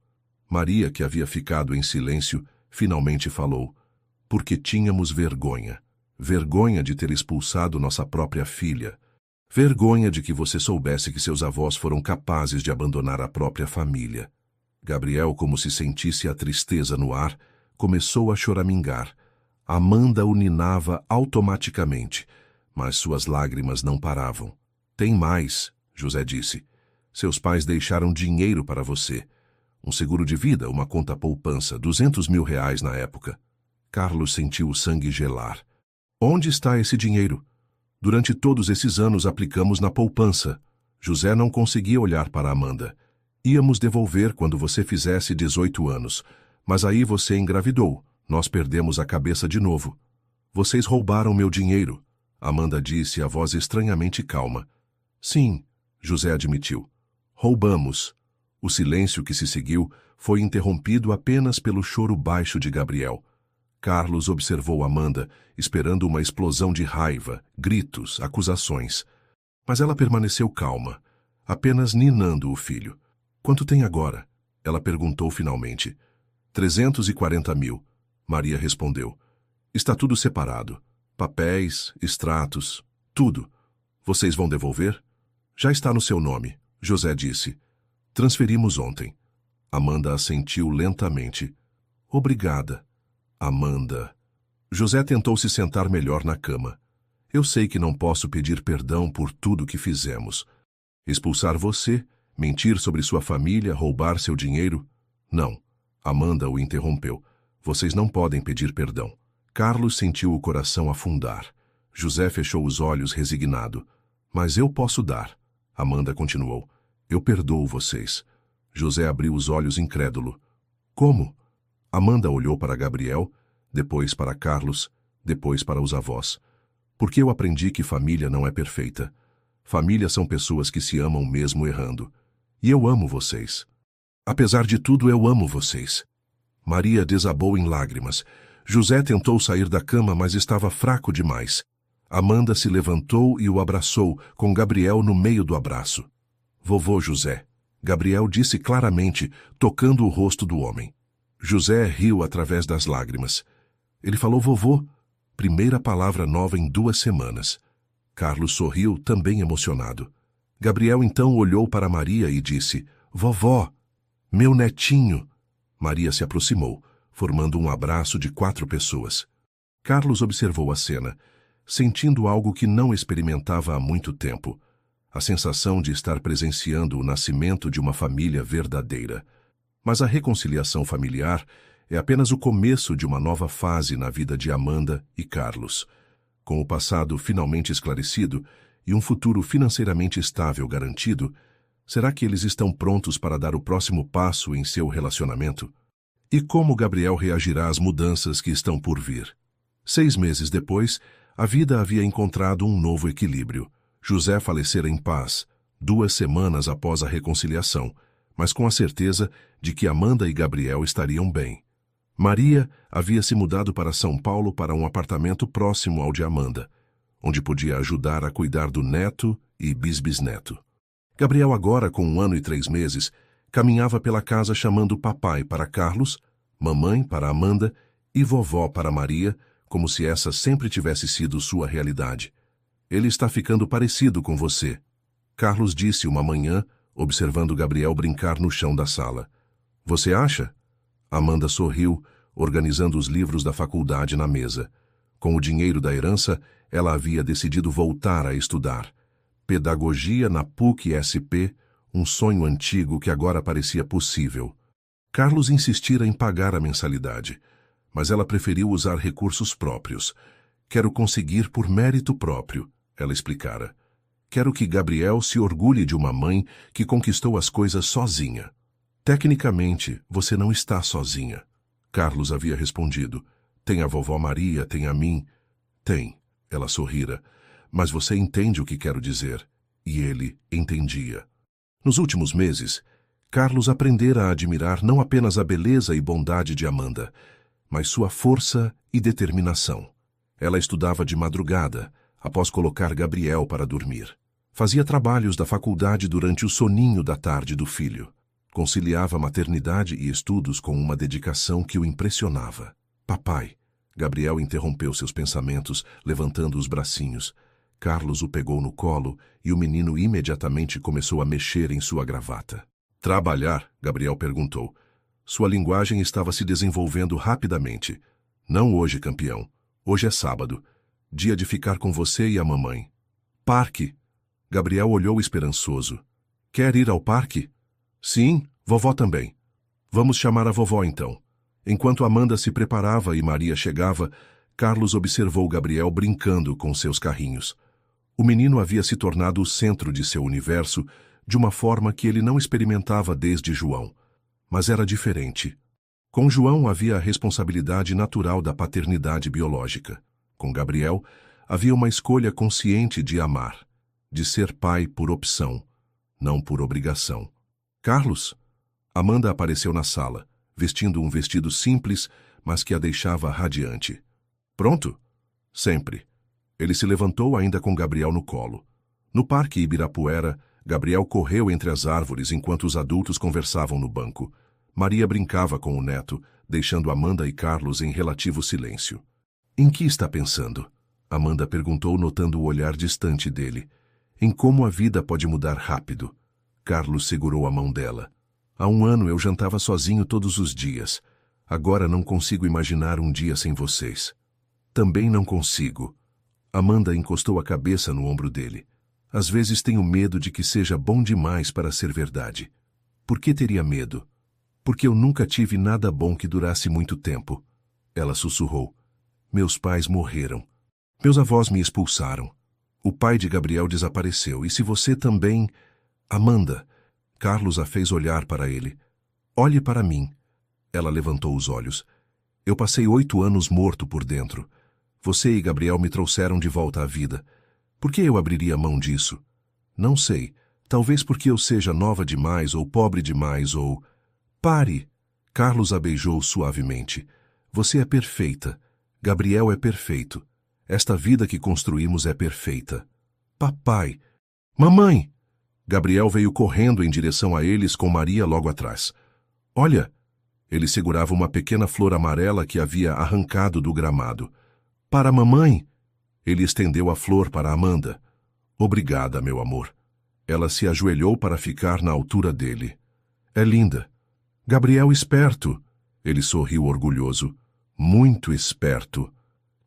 Maria, que havia ficado em silêncio, finalmente falou. Porque tínhamos vergonha. Vergonha de ter expulsado nossa própria filha. Vergonha de que você soubesse que seus avós foram capazes de abandonar a própria família. Gabriel, como se sentisse a tristeza no ar, começou a choramingar. Amanda o ninava automaticamente, mas suas lágrimas não paravam. Tem mais, José disse. Seus pais deixaram dinheiro para você. Um seguro de vida, uma conta poupança, 200 mil reais na época. Carlos sentiu o sangue gelar. Onde está esse dinheiro? Durante todos esses anos aplicamos na poupança. José não conseguia olhar para Amanda. Íamos devolver quando você fizesse 18 anos, mas aí você engravidou. Nós perdemos a cabeça de novo. Vocês roubaram meu dinheiro, Amanda disse, a voz estranhamente calma. Sim, José admitiu. Roubamos. O silêncio que se seguiu foi interrompido apenas pelo choro baixo de Gabriel. Carlos observou Amanda, esperando uma explosão de raiva, gritos, acusações. Mas ela permaneceu calma, apenas ninando o filho. Quanto tem agora? Ela perguntou finalmente. 340 mil. Maria respondeu. Está tudo separado. Papéis, extratos, tudo. Vocês vão devolver? Já está no seu nome, José disse. Transferimos ontem. Amanda assentiu lentamente. Obrigada. Amanda. José tentou se sentar melhor na cama. Eu sei que não posso pedir perdão por tudo que fizemos. Expulsar você, mentir sobre sua família, roubar seu dinheiro? Não. Amanda o interrompeu. Vocês não podem pedir perdão. Carlos sentiu o coração afundar. José fechou os olhos resignado. Mas eu posso dar. Amanda continuou. Eu perdoo vocês. José abriu os olhos incrédulo. Como? Amanda olhou para Gabriel, depois para Carlos, depois para os avós. Porque eu aprendi que família não é perfeita. Família são pessoas que se amam mesmo errando. E eu amo vocês. Apesar de tudo, eu amo vocês. Maria desabou em lágrimas. José tentou sair da cama, mas estava fraco demais. Amanda se levantou e o abraçou, com Gabriel no meio do abraço. Vovô José, Gabriel disse claramente, tocando o rosto do homem. José riu através das lágrimas. Ele falou vovô, primeira palavra nova em 2 semanas. Carlos sorriu, também emocionado. Gabriel então olhou para Maria e disse, vovó, meu netinho. Maria se aproximou, formando um abraço de 4 pessoas. Carlos observou a cena, sentindo algo que não experimentava há muito tempo. A sensação de estar presenciando o nascimento de uma família verdadeira. Mas a reconciliação familiar é apenas o começo de uma nova fase na vida de Amanda e Carlos. Com o passado finalmente esclarecido e um futuro financeiramente estável garantido, será que eles estão prontos para dar o próximo passo em seu relacionamento? E como Gabriel reagirá às mudanças que estão por vir? 6 meses depois, a vida havia encontrado um novo equilíbrio. José falecera em paz, 2 semanas após a reconciliação, mas com a certeza de que Amanda e Gabriel estariam bem. Maria havia se mudado para São Paulo para um apartamento próximo ao de Amanda, onde podia ajudar a cuidar do neto e bisbisneto. Gabriel agora, com 1 ano e 3 meses, caminhava pela casa chamando papai para Carlos, mamãe para Amanda e vovó para Maria, como se essa sempre tivesse sido sua realidade. Ele está ficando parecido com você, Carlos disse uma manhã, observando Gabriel brincar no chão da sala. Você acha? Amanda sorriu, organizando os livros da faculdade na mesa. Com o dinheiro da herança, ela havia decidido voltar a estudar. Pedagogia na PUC-SP, um sonho antigo que agora parecia possível. Carlos insistira em pagar a mensalidade, mas ela preferiu usar recursos próprios. Quero conseguir por mérito próprio, ela explicara. Quero que Gabriel se orgulhe de uma mãe que conquistou as coisas sozinha. Tecnicamente, você não está sozinha. Carlos havia respondido. Tem a vovó Maria, tem a mim. Tem, ela sorrira. Mas você entende o que quero dizer. E ele entendia. Nos últimos meses, Carlos aprendera a admirar não apenas a beleza e bondade de Amanda, mas sua força e determinação. Ela estudava de madrugada, após colocar Gabriel para dormir. Fazia trabalhos da faculdade durante o soninho da tarde do filho. Conciliava maternidade e estudos com uma dedicação que o impressionava. Papai, Gabriel interrompeu seus pensamentos, levantando os bracinhos. Carlos o pegou no colo e o menino imediatamente começou a mexer em sua gravata. Trabalhar? Gabriel perguntou. Sua linguagem estava se desenvolvendo rapidamente. Não hoje, campeão. Hoje é sábado. Dia de ficar com você e a mamãe. Parque. Gabriel olhou esperançoso. Quer ir ao parque? Sim, vovó também. Vamos chamar a vovó então. Enquanto Amanda se preparava e Maria chegava, Carlos observou Gabriel brincando com seus carrinhos. O menino havia se tornado o centro de seu universo de uma forma que ele não experimentava desde João. Mas era diferente. Com João havia a responsabilidade natural da paternidade biológica. Com Gabriel, havia uma escolha consciente de amar, de ser pai por opção, não por obrigação. Carlos? Amanda apareceu na sala, vestindo um vestido simples, mas que a deixava radiante. Pronto? Sempre. Ele se levantou ainda com Gabriel no colo. No Parque Ibirapuera, Gabriel correu entre as árvores enquanto os adultos conversavam no banco. Maria brincava com o neto, deixando Amanda e Carlos em relativo silêncio. Em que está pensando? Amanda perguntou, notando o olhar distante dele. Em como a vida pode mudar rápido. Carlos segurou a mão dela. Há 1 ano eu jantava sozinho todos os dias. Agora não consigo imaginar um dia sem vocês. Também não consigo. Amanda encostou a cabeça no ombro dele. Às vezes tenho medo de que seja bom demais para ser verdade. Por que teria medo? Porque eu nunca tive nada bom que durasse muito tempo. Ela sussurrou. Meus pais morreram. Meus avós me expulsaram. O pai de Gabriel desapareceu. E se você também... Amanda. Carlos a fez olhar para ele. Olhe para mim. Ela levantou os olhos. Eu passei 8 anos morto por dentro. Você e Gabriel me trouxeram de volta à vida. Por que eu abriria mão disso? Não sei. Talvez porque eu seja nova demais ou pobre demais ou... Pare! Carlos a beijou suavemente. Você é perfeita. Gabriel é perfeito. Esta vida que construímos é perfeita. Papai! Mamãe! Gabriel veio correndo em direção a eles com Maria logo atrás. Olha! Ele segurava uma pequena flor amarela que havia arrancado do gramado. Para a mamãe! Ele estendeu a flor para Amanda. Obrigada, meu amor. Ela se ajoelhou para ficar na altura dele. É linda. Gabriel esperto. Ele sorriu orgulhoso. Muito esperto.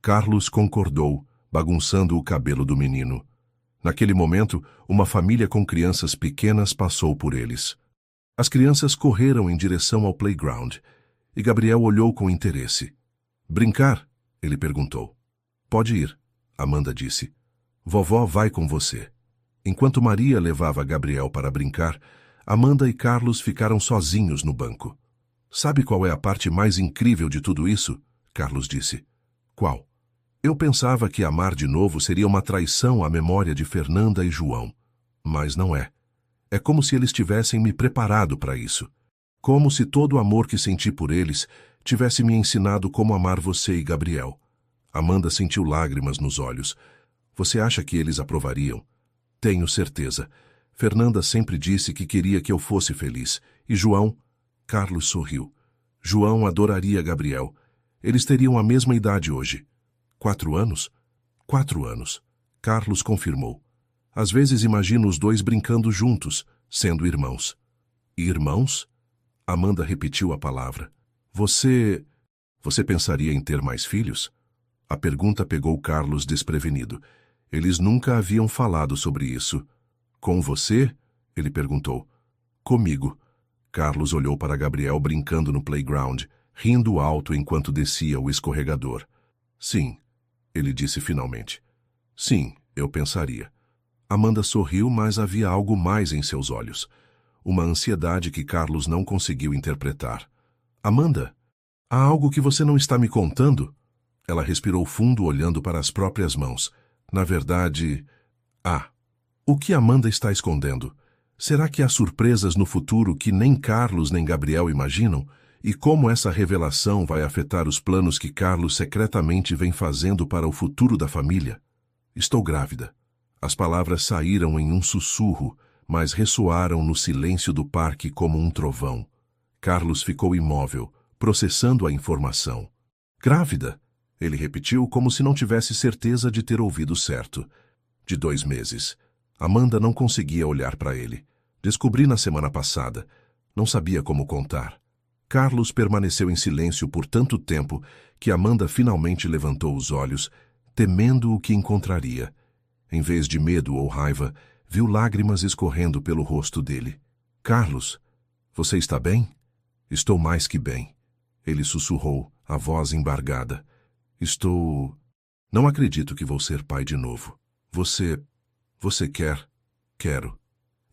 Carlos concordou, bagunçando o cabelo do menino. Naquele momento, uma família com crianças pequenas passou por eles. As crianças correram em direção ao playground, e Gabriel olhou com interesse. Brincar? Ele perguntou. Pode ir, Amanda disse. Vovó vai com você. Enquanto Maria levava Gabriel para brincar, Amanda e Carlos ficaram sozinhos no banco. Sabe qual é a parte mais incrível de tudo isso? Carlos disse. Qual? Eu pensava que amar de novo seria uma traição à memória de Fernanda e João. Mas não é. É como se eles tivessem me preparado para isso. Como se todo o amor que senti por eles tivesse me ensinado como amar você e Gabriel. Amanda sentiu lágrimas nos olhos. Você acha que eles aprovariam? Tenho certeza. Fernanda sempre disse que queria que eu fosse feliz. E João? Carlos sorriu. João adoraria Gabriel. Eles teriam a mesma idade hoje. 4 anos? 4 anos. Carlos confirmou. Às vezes imagino os dois brincando juntos, sendo irmãos. Irmãos? Amanda repetiu a palavra. Você pensaria em ter mais filhos? A pergunta pegou Carlos desprevenido. Eles nunca haviam falado sobre isso. Com você? Ele perguntou. Comigo. Carlos olhou para Gabriel brincando no playground, rindo alto enquanto descia o escorregador. Sim, ele disse finalmente. Sim, eu pensaria. Amanda sorriu, mas havia algo mais em seus olhos. Uma ansiedade que Carlos não conseguiu interpretar. Amanda, há algo que você não está me contando? Ela respirou fundo, olhando para as próprias mãos. Na verdade... O que Amanda está escondendo? Será que há surpresas no futuro que nem Carlos nem Gabriel imaginam? E como essa revelação vai afetar os planos que Carlos secretamente vem fazendo para o futuro da família? Estou grávida. As palavras saíram em um sussurro, mas ressoaram no silêncio do parque como um trovão. Carlos ficou imóvel, processando a informação. Grávida? Ele repetiu como se não tivesse certeza de ter ouvido certo. De 2 meses. Amanda não conseguia olhar para ele. Descobri na semana passada. Não sabia como contar. Carlos permaneceu em silêncio por tanto tempo que Amanda finalmente levantou os olhos, temendo o que encontraria. Em vez de medo ou raiva, viu lágrimas escorrendo pelo rosto dele. Carlos, você está bem? Estou mais que bem. Ele sussurrou, a voz embargada. Estou... Não acredito que vou ser pai de novo. Você quer? Quero.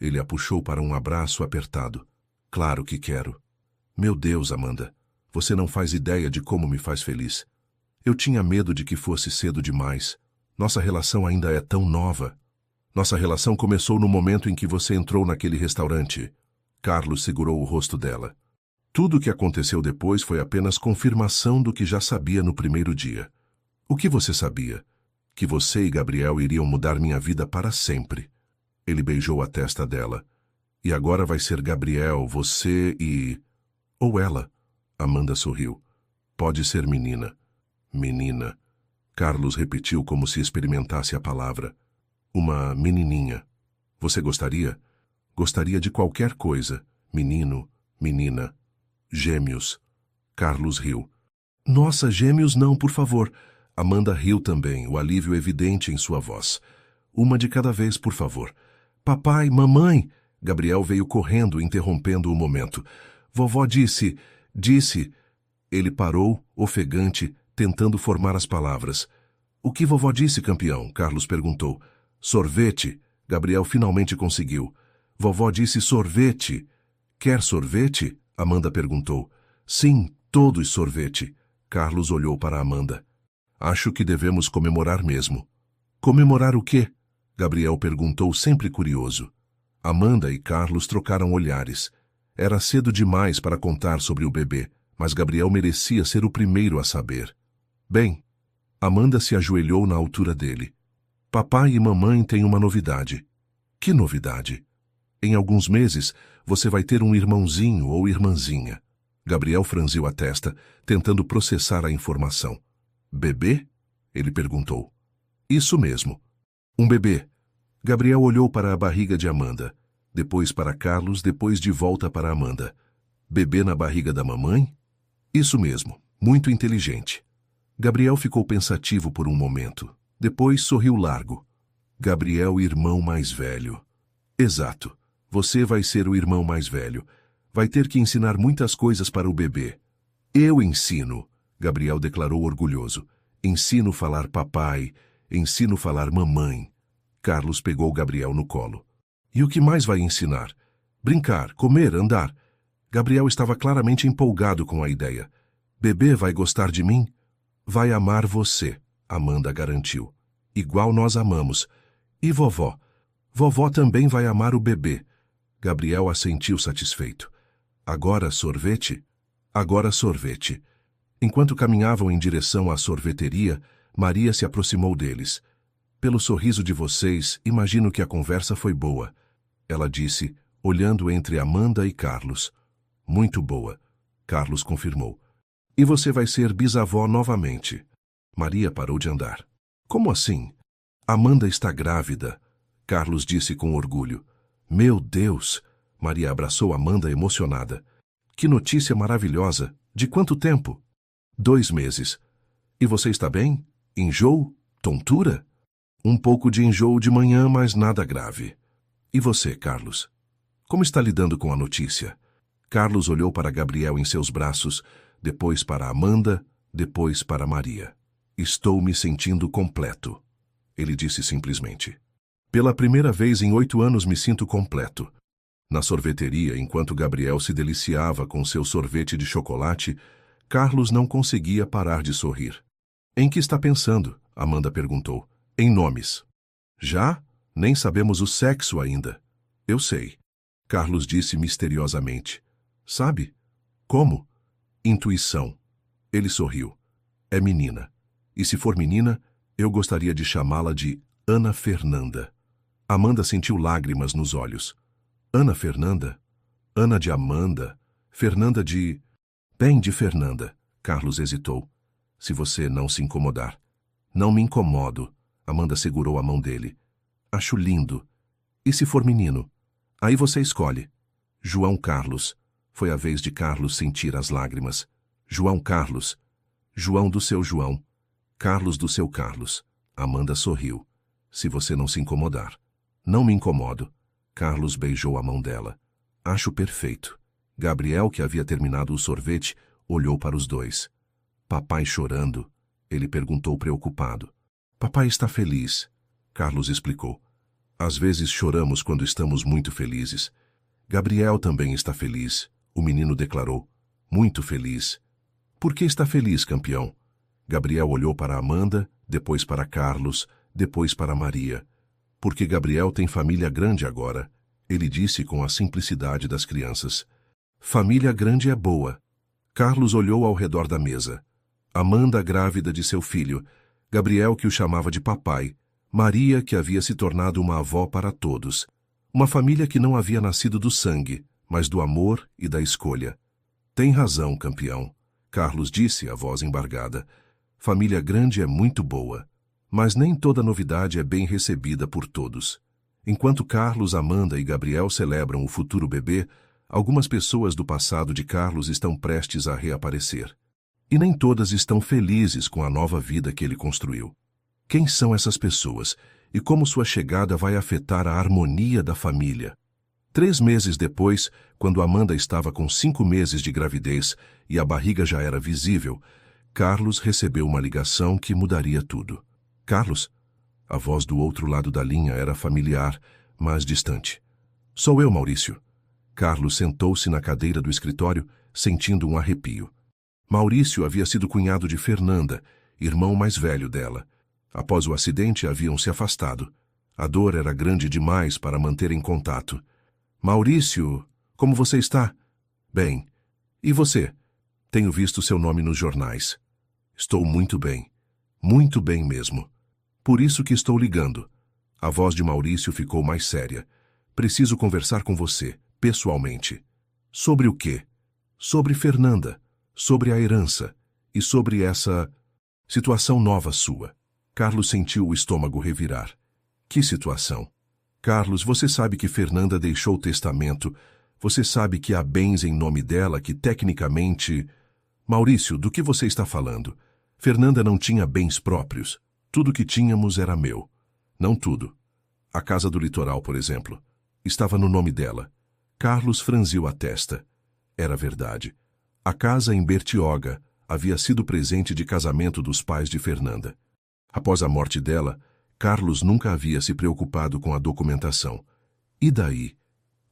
Ele a puxou para um abraço apertado. Claro que quero. Meu Deus, Amanda, você não faz ideia de como me faz feliz. Eu tinha medo de que fosse cedo demais. Nossa relação ainda é tão nova. Nossa relação começou no momento em que você entrou naquele restaurante. Carlos segurou o rosto dela. Tudo o que aconteceu depois foi apenas confirmação do que já sabia no primeiro dia. O que você sabia? Que você e Gabriel iriam mudar minha vida para sempre. Ele beijou a testa dela. E agora vai ser Gabriel, você e... Ou ela. Amanda sorriu. Pode ser menina. Menina. Carlos repetiu como se experimentasse a palavra. Uma menininha. Você gostaria? Gostaria de qualquer coisa. Menino, menina. Gêmeos. Carlos riu. Nossa, gêmeos não, por favor. Amanda riu também, o alívio evidente em sua voz. Uma de cada vez, por favor. Papai, mamãe! Gabriel veio correndo, interrompendo o momento. Vovó disse... Ele parou, ofegante, tentando formar as palavras. O que vovó disse, campeão? Carlos perguntou. Sorvete. Gabriel finalmente conseguiu. Vovó disse sorvete. Quer sorvete? Amanda perguntou. Sim, todos sorvete. Carlos olhou para Amanda. Acho que devemos comemorar mesmo. Comemorar o quê? Gabriel perguntou, sempre curioso. Amanda e Carlos trocaram olhares. Era cedo demais para contar sobre o bebê, mas Gabriel merecia ser o primeiro a saber. Bem, Amanda se ajoelhou na altura dele. Papai e mamãe têm uma novidade. Que novidade? Em alguns meses, você vai ter um irmãozinho ou irmãzinha. Gabriel franziu a testa, tentando processar a informação. Bebê? Ele perguntou. Isso mesmo. Um bebê. Gabriel olhou para a barriga de Amanda, depois para Carlos, depois de volta para Amanda. Bebê na barriga da mamãe? Isso mesmo. Muito inteligente. Gabriel ficou pensativo por um momento. Depois sorriu largo. Gabriel, irmão mais velho. Exato. Você vai ser o irmão mais velho. Vai ter que ensinar muitas coisas para o bebê. Eu ensino, Gabriel declarou orgulhoso. Ensino falar papai, ensino falar mamãe. Carlos pegou Gabriel no colo. E o que mais vai ensinar? Brincar, comer, andar. Gabriel estava claramente empolgado com a ideia. Bebê vai gostar de mim? Vai amar você, Amanda garantiu. Igual nós amamos. E vovó? Vovó também vai amar o bebê. Gabriel assentiu satisfeito. Agora sorvete? Agora sorvete. Enquanto caminhavam em direção à sorveteria, Maria se aproximou deles. Pelo sorriso de vocês, imagino que a conversa foi boa. Ela disse, olhando entre Amanda e Carlos. Muito boa. Carlos confirmou. E você vai ser bisavó novamente. Maria parou de andar. Como assim? Amanda está grávida. Carlos disse com orgulho. Meu Deus! Maria abraçou Amanda emocionada. Que notícia maravilhosa! De quanto tempo? 2 meses. E você está bem? Enjoo? Tontura? Um pouco de enjoo de manhã, mas nada grave. E você, Carlos? Como está lidando com a notícia? Carlos olhou para Gabriel em seus braços, depois para Amanda, depois para Maria. Estou me sentindo completo. Ele disse simplesmente. Pela primeira vez em 8 anos me sinto completo. Na sorveteria, enquanto Gabriel se deliciava com seu sorvete de chocolate, Carlos não conseguia parar de sorrir. Em que está pensando? Amanda perguntou. Em nomes. Já? Nem sabemos o sexo ainda. Eu sei. Carlos disse misteriosamente. Sabe? Como? Intuição. Ele sorriu. É menina. E se for menina, eu gostaria de chamá-la de Ana Fernanda. Amanda sentiu lágrimas nos olhos. Ana Fernanda? Ana de Amanda? Fernanda de... Bem de Fernanda. Carlos hesitou. Se você não se incomodar. Não me incomodo. Amanda segurou a mão dele. Acho lindo. E se for menino? Aí você escolhe. João Carlos. Foi a vez de Carlos sentir as lágrimas. João Carlos. João do seu João. Carlos do seu Carlos. Amanda sorriu. Se você não se incomodar. Não me incomodo. Carlos beijou a mão dela. Acho perfeito. Gabriel, que havia terminado o sorvete, olhou para os dois. Papai chorando? Ele perguntou preocupado. Papai está feliz. Carlos explicou. Às vezes choramos quando estamos muito felizes. Gabriel também está feliz. O menino declarou. Muito feliz. Por que está feliz, campeão? Gabriel olhou para Amanda, depois para Carlos, depois para Maria. Porque Gabriel tem família grande agora. Ele disse com a simplicidade das crianças. Família grande é boa. Carlos olhou ao redor da mesa. Amanda grávida de seu filho. Gabriel que o chamava de papai. Maria que havia se tornado uma avó para todos. Uma família que não havia nascido do sangue, mas do amor e da escolha. Tem razão, campeão. Carlos disse, a voz embargada. Família grande é muito boa. Mas nem toda novidade é bem recebida por todos. Enquanto Carlos, Amanda e Gabriel celebram o futuro bebê, algumas pessoas do passado de Carlos estão prestes a reaparecer. E nem todas estão felizes com a nova vida que ele construiu. Quem são essas pessoas e como sua chegada vai afetar a harmonia da família? 3 meses depois, quando Amanda estava com 5 meses de gravidez e a barriga já era visível, Carlos recebeu uma ligação que mudaria tudo. Carlos? A voz do outro lado da linha era familiar, mas distante. Sou eu, Maurício. Carlos sentou-se na cadeira do escritório, sentindo um arrepio. Maurício havia sido cunhado de Fernanda, irmão mais velho dela. Após o acidente, haviam se afastado. A dor era grande demais para manter em contato. Maurício, como você está? Bem. E você? Tenho visto seu nome nos jornais. Estou muito bem mesmo. Por isso que estou ligando. A voz de Maurício ficou mais séria. Preciso conversar com você, pessoalmente. Sobre o quê? Sobre Fernanda, sobre a herança e sobre essa situação nova sua. Carlos sentiu o estômago revirar. Que situação? Carlos, você sabe que Fernanda deixou o testamento. Você sabe que há bens em nome dela que tecnicamente... Maurício, do que você está falando? Fernanda não tinha bens próprios. Tudo que tínhamos era meu. Não tudo. A casa do litoral, por exemplo, estava no nome dela. Carlos franziu a testa. Era verdade. A casa em Bertioga havia sido presente de casamento dos pais de Fernanda. Após a morte dela, Carlos nunca havia se preocupado com a documentação. E daí?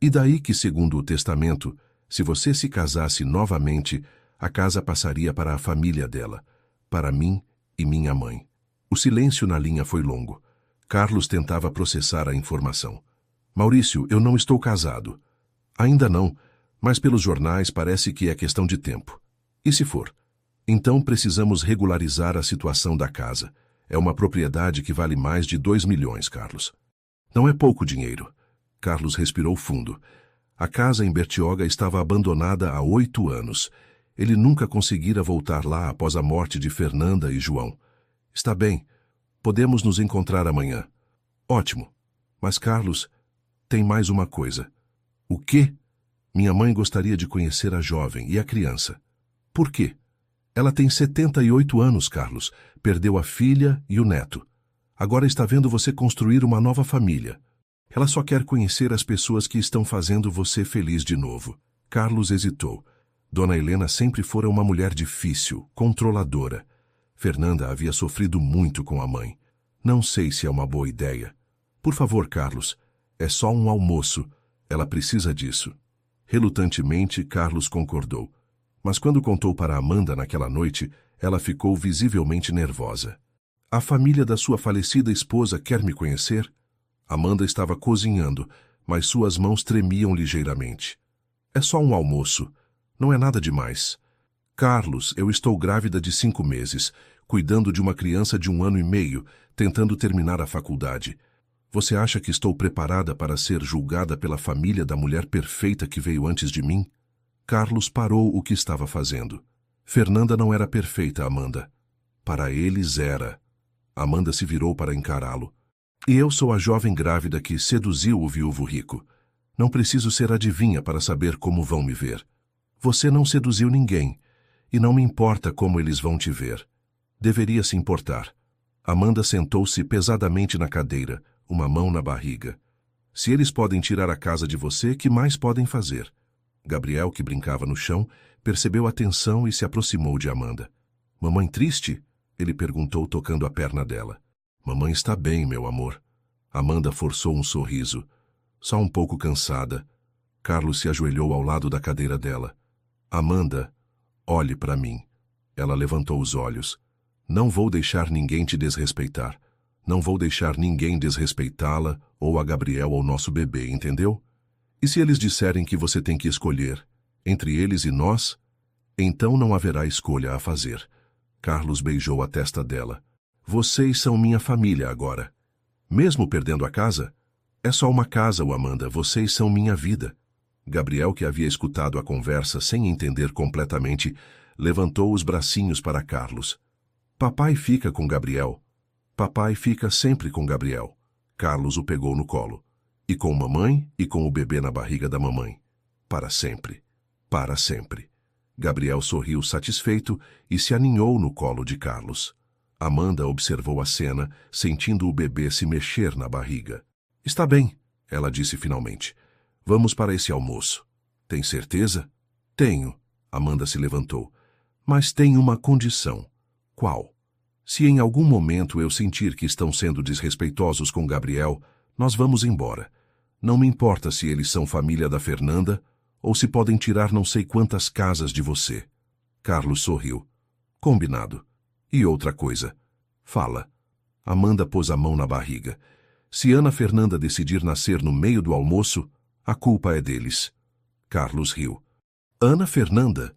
E daí que, segundo o testamento, se você se casasse novamente, a casa passaria para a família dela, para mim e minha mãe. O silêncio na linha foi longo. Carlos tentava processar a informação. Maurício, eu não estou casado. Ainda não, mas pelos jornais parece que é questão de tempo. E se for? Então precisamos regularizar a situação da casa. É uma propriedade que vale mais de 2 milhões, Carlos. Não é pouco dinheiro. Carlos respirou fundo. A casa em Bertioga estava abandonada há 8 anos. Ele nunca conseguira voltar lá após a morte de Fernanda e João. Está bem. Podemos nos encontrar amanhã. Ótimo. Mas, Carlos, tem mais uma coisa. O quê? Minha mãe gostaria de conhecer a jovem e a criança. Por quê? Ela tem 78 anos, Carlos. Perdeu a filha e o neto. Agora está vendo você construir uma nova família. Ela só quer conhecer as pessoas que estão fazendo você feliz de novo. Carlos hesitou. Dona Helena sempre fora uma mulher difícil, controladora. Fernanda havia sofrido muito com a mãe. Não sei se é uma boa ideia. Por favor, Carlos, é só um almoço. Ela precisa disso. Relutantemente, Carlos concordou. Mas quando contou para Amanda naquela noite, ela ficou visivelmente nervosa. A família da sua falecida esposa quer me conhecer? Amanda estava cozinhando, mas suas mãos tremiam ligeiramente. É só um almoço. Não é nada demais. Carlos, eu estou grávida de 5 meses, cuidando de uma criança de 1 ano e meio, tentando terminar a faculdade. Você acha que estou preparada para ser julgada pela família da mulher perfeita que veio antes de mim? Carlos parou o que estava fazendo. Fernanda não era perfeita, Amanda. Para eles era. Amanda se virou para encará-lo. E eu sou a jovem grávida que seduziu o viúvo rico. Não preciso ser adivinha para saber como vão me ver. Você não seduziu ninguém, e não me importa como eles vão te ver. Deveria se importar. Amanda sentou-se pesadamente na cadeira, uma mão na barriga. Se eles podem tirar a casa de você, que mais podem fazer? Gabriel, que brincava no chão, percebeu a tensão e se aproximou de Amanda. Mamãe triste? Ele perguntou, tocando a perna dela. Mamãe está bem, meu amor. Amanda forçou um sorriso. Só um pouco cansada. Carlos se ajoelhou ao lado da cadeira dela. Amanda, olhe para mim. Ela levantou os olhos. Não vou deixar ninguém te desrespeitar. Não vou deixar ninguém desrespeitá-la ou a Gabriel ou nosso bebê, entendeu? E se eles disserem que você tem que escolher entre eles e nós, então não haverá escolha a fazer. Carlos beijou a testa dela. Vocês são minha família agora. Mesmo perdendo a casa? É só uma casa, Amanda. Vocês são minha vida. Gabriel, que havia escutado a conversa sem entender completamente, levantou os bracinhos para Carlos. Papai fica com Gabriel. Papai fica sempre com Gabriel. Carlos o pegou no colo. E com mamãe e com o bebê na barriga da mamãe. Para sempre. Para sempre. Gabriel sorriu satisfeito e se aninhou no colo de Carlos. Amanda observou a cena, sentindo o bebê se mexer na barriga. Está bem, ela disse finalmente. Vamos para esse almoço. Tem certeza? Tenho. Amanda se levantou. Mas tem uma condição. Qual? Se em algum momento eu sentir que estão sendo desrespeitosos com Gabriel, nós vamos embora. Não me importa se eles são família da Fernanda ou se podem tirar não sei quantas casas de você. Carlos sorriu. Combinado. E outra coisa. Fala. Amanda pôs a mão na barriga. Se Ana Fernanda decidir nascer no meio do almoço, a culpa é deles. Carlos riu. Ana Fernanda?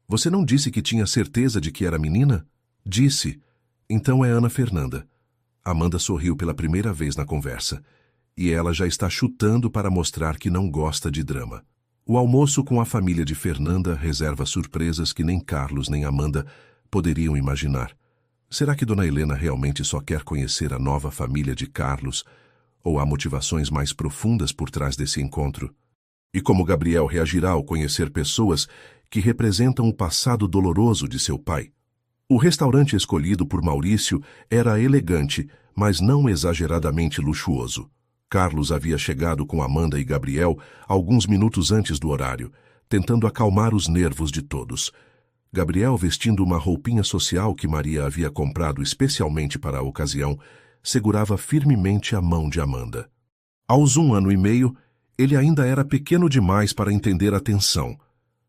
Você não disse que tinha certeza de que era menina? Disse. Então é Ana Fernanda. Amanda sorriu pela primeira vez na conversa. E ela já está chutando para mostrar que não gosta de drama. O almoço com a família de Fernanda reserva surpresas que nem Carlos nem Amanda poderiam imaginar. Será que Dona Helena realmente só quer conhecer a nova família de Carlos? Ou há motivações mais profundas por trás desse encontro? E como Gabriel reagirá ao conhecer pessoas que representam o passado doloroso de seu pai? O restaurante escolhido por Maurício era elegante, mas não exageradamente luxuoso. Carlos havia chegado com Amanda e Gabriel alguns minutos antes do horário, tentando acalmar os nervos de todos. Gabriel, vestindo uma roupinha social que Maria havia comprado especialmente para a ocasião, segurava firmemente a mão de Amanda. Aos 1 ano e meio, ele ainda era pequeno demais para entender a tensão,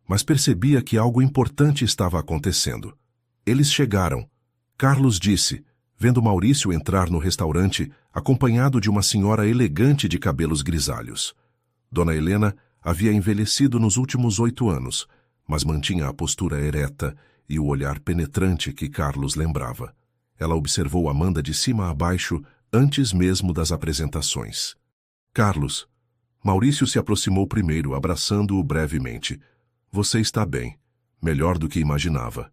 mas percebia que algo importante estava acontecendo. Eles chegaram. Carlos disse, vendo Maurício entrar no restaurante, acompanhado de uma senhora elegante de cabelos grisalhos. Dona Helena havia envelhecido nos últimos 8 anos, mas mantinha a postura ereta e o olhar penetrante que Carlos lembrava. Ela observou Amanda de cima a baixo antes mesmo das apresentações. Carlos. Maurício se aproximou primeiro, abraçando-o brevemente. Você está bem. Melhor do que imaginava.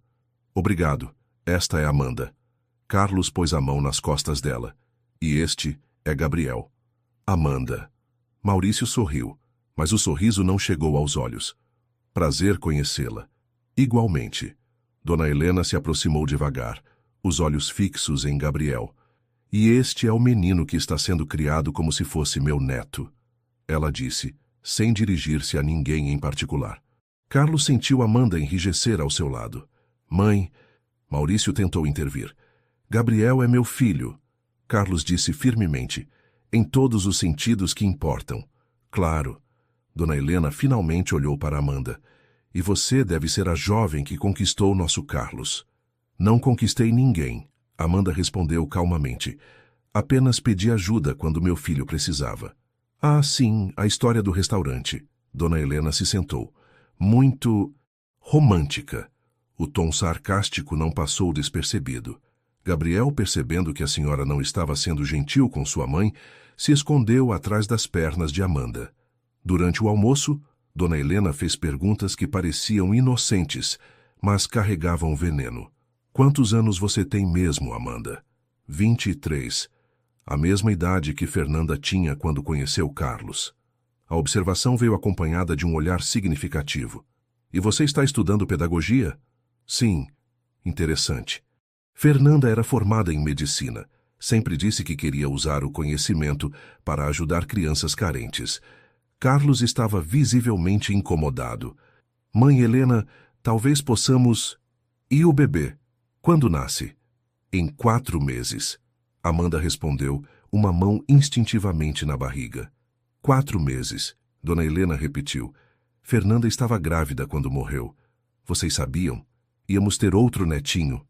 Obrigado. Esta é Amanda. Carlos pôs a mão nas costas dela. E este é Gabriel. Amanda. Maurício sorriu, mas o sorriso não chegou aos olhos. Prazer conhecê-la. Igualmente. Dona Helena se aproximou devagar, os olhos fixos em Gabriel. E este é o menino que está sendo criado como se fosse meu neto. Ela disse, sem dirigir-se a ninguém em particular. Carlos sentiu Amanda enrijecer ao seu lado. Mãe, Maurício tentou intervir. Gabriel é meu filho. Carlos disse firmemente, em todos os sentidos que importam. Claro. Dona Helena finalmente olhou para Amanda. E você deve ser a jovem que conquistou nosso Carlos. Não conquistei ninguém, Amanda respondeu calmamente. Apenas pedi ajuda quando meu filho precisava. Ah, sim, a história do restaurante. Dona Helena se sentou. Muito romântica. O tom sarcástico não passou despercebido. Gabriel, percebendo que a senhora não estava sendo gentil com sua mãe, se escondeu atrás das pernas de Amanda. Durante o almoço, Dona Helena fez perguntas que pareciam inocentes, mas carregavam veneno. Quantos anos você tem mesmo, Amanda? 23. A mesma idade que Fernanda tinha quando conheceu Carlos. A observação veio acompanhada de um olhar significativo. E você está estudando pedagogia? Sim. Interessante. Fernanda era formada em medicina. Sempre disse que queria usar o conhecimento para ajudar crianças carentes. Carlos estava visivelmente incomodado. Mãe Helena, talvez possamos... E o bebê? Quando nasce? Em 4 meses. Amanda respondeu, uma mão instintivamente na barriga. 4 meses. Dona Helena repetiu. Fernanda estava grávida quando morreu. Vocês sabiam? Íamos ter outro netinho.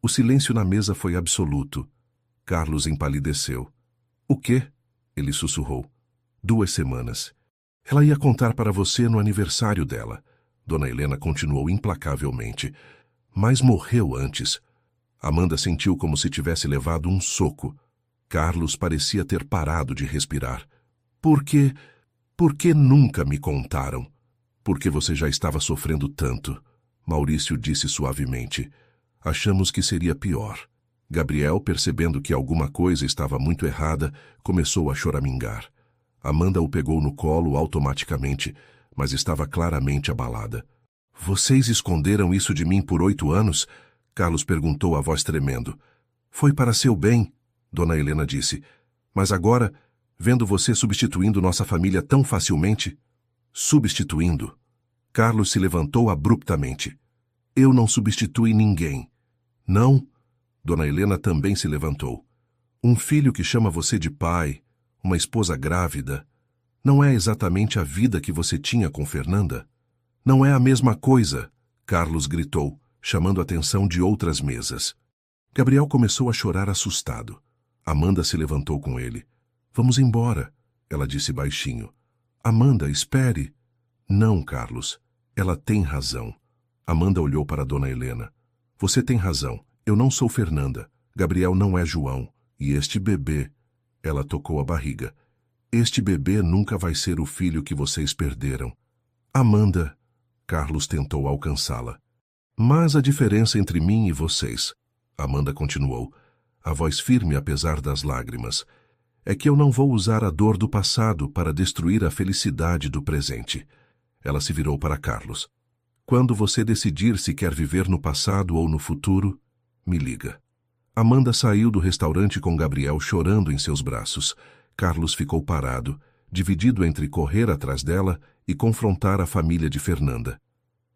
O silêncio na mesa foi absoluto. Carlos empalideceu. O quê? Ele sussurrou. 2 semanas. Ela ia contar para você no aniversário dela. Dona Helena continuou implacavelmente. Mas morreu antes. Amanda sentiu como se tivesse levado um soco. Carlos parecia ter parado de respirar. Por que nunca me contaram? Porque você já estava sofrendo tanto. Maurício disse suavemente. Achamos que seria pior. Gabriel, percebendo que alguma coisa estava muito errada, começou a choramingar. Amanda o pegou no colo automaticamente, mas estava claramente abalada. Vocês esconderam isso de mim por 8 anos? Carlos perguntou, a voz tremendo. Foi para seu bem, Dona Helena disse. Mas agora, vendo você substituindo nossa família tão facilmente, Substituindo. Carlos se levantou abruptamente. Eu não substituí ninguém. Não? Dona Helena também se levantou. Um filho que chama você de pai, uma esposa grávida, não é exatamente a vida que você tinha com Fernanda? Não é a mesma coisa, Carlos gritou, chamando a atenção de outras mesas. Gabriel começou a chorar assustado. Amanda se levantou com ele. Vamos embora, ela disse baixinho. Amanda, espere. Não, Carlos, ela tem razão. Amanda olhou para Dona Helena. Você tem razão, eu não sou Fernanda. Gabriel não é João. E este bebê... Ela tocou a barriga. Este bebê nunca vai ser o filho que vocês perderam. Amanda... Carlos tentou alcançá-la. Mas a diferença entre mim e vocês... Amanda continuou, a voz firme apesar das lágrimas, é que eu não vou usar a dor do passado para destruir a felicidade do presente. Ela se virou para Carlos. Quando você decidir se quer viver no passado ou no futuro, me liga. Amanda saiu do restaurante com Gabriel chorando em seus braços. Carlos ficou parado, dividido entre correr atrás dela e confrontar a família de Fernanda.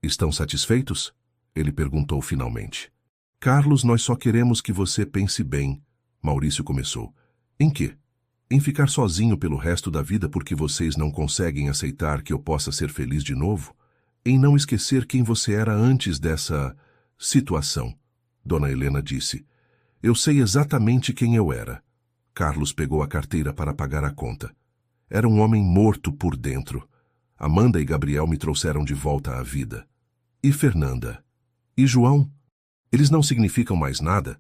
Estão satisfeitos? Ele perguntou finalmente. Carlos, nós só queremos que você pense bem. Maurício começou. Em quê? Em ficar sozinho pelo resto da vida porque vocês não conseguem aceitar que eu possa ser feliz de novo? Em não esquecer quem você era antes dessa situação? Dona Helena disse. Eu sei exatamente quem eu era. Carlos pegou a carteira para pagar a conta. Era um homem morto por dentro. Amanda e Gabriel me trouxeram de volta à vida. E Fernanda? E João? Eles não significam mais nada?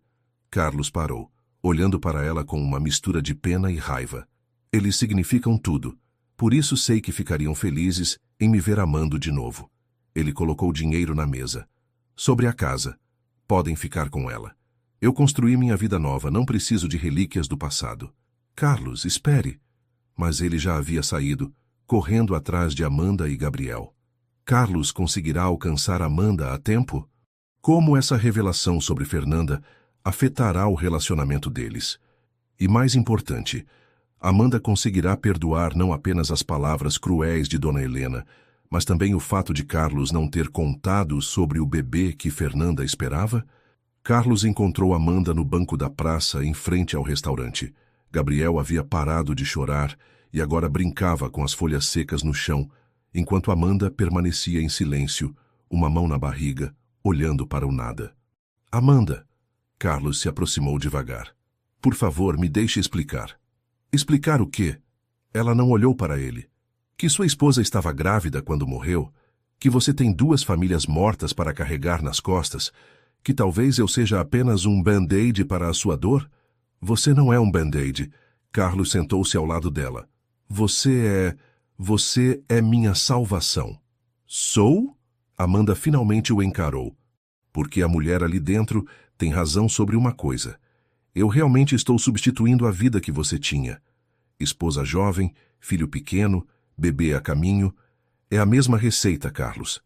Carlos parou, olhando para ela com uma mistura de pena e raiva. Eles significam tudo. Por isso sei que ficariam felizes em me ver amando de novo. Ele colocou dinheiro na mesa. Sobre a casa. Podem ficar com ela. Eu construí minha vida nova, não preciso de relíquias do passado. Carlos, espere. Mas ele já havia saído, correndo atrás de Amanda e Gabriel. Carlos conseguirá alcançar Amanda a tempo? Como essa revelação sobre Fernanda afetará o relacionamento deles? E mais importante, Amanda conseguirá perdoar não apenas as palavras cruéis de Dona Helena, mas também o fato de Carlos não ter contado sobre o bebê que Fernanda esperava? Carlos encontrou Amanda no banco da praça em frente ao restaurante. Gabriel havia parado de chorar e agora brincava com as folhas secas no chão, enquanto Amanda permanecia em silêncio, uma mão na barriga, olhando para o nada. Amanda! Carlos se aproximou devagar. Por favor, me deixe explicar. Explicar o quê? Ela não olhou para ele. Que sua esposa estava grávida quando morreu, que você tem 2 famílias mortas para carregar nas costas, que talvez eu seja apenas um band-aid para a sua dor? Você não é um band-aid. Carlos sentou-se ao lado dela. Você é minha salvação. Sou? Amanda finalmente o encarou. Porque a mulher ali dentro tem razão sobre uma coisa. Eu realmente estou substituindo a vida que você tinha. Esposa jovem, filho pequeno, bebê a caminho. É a mesma receita, Carlos.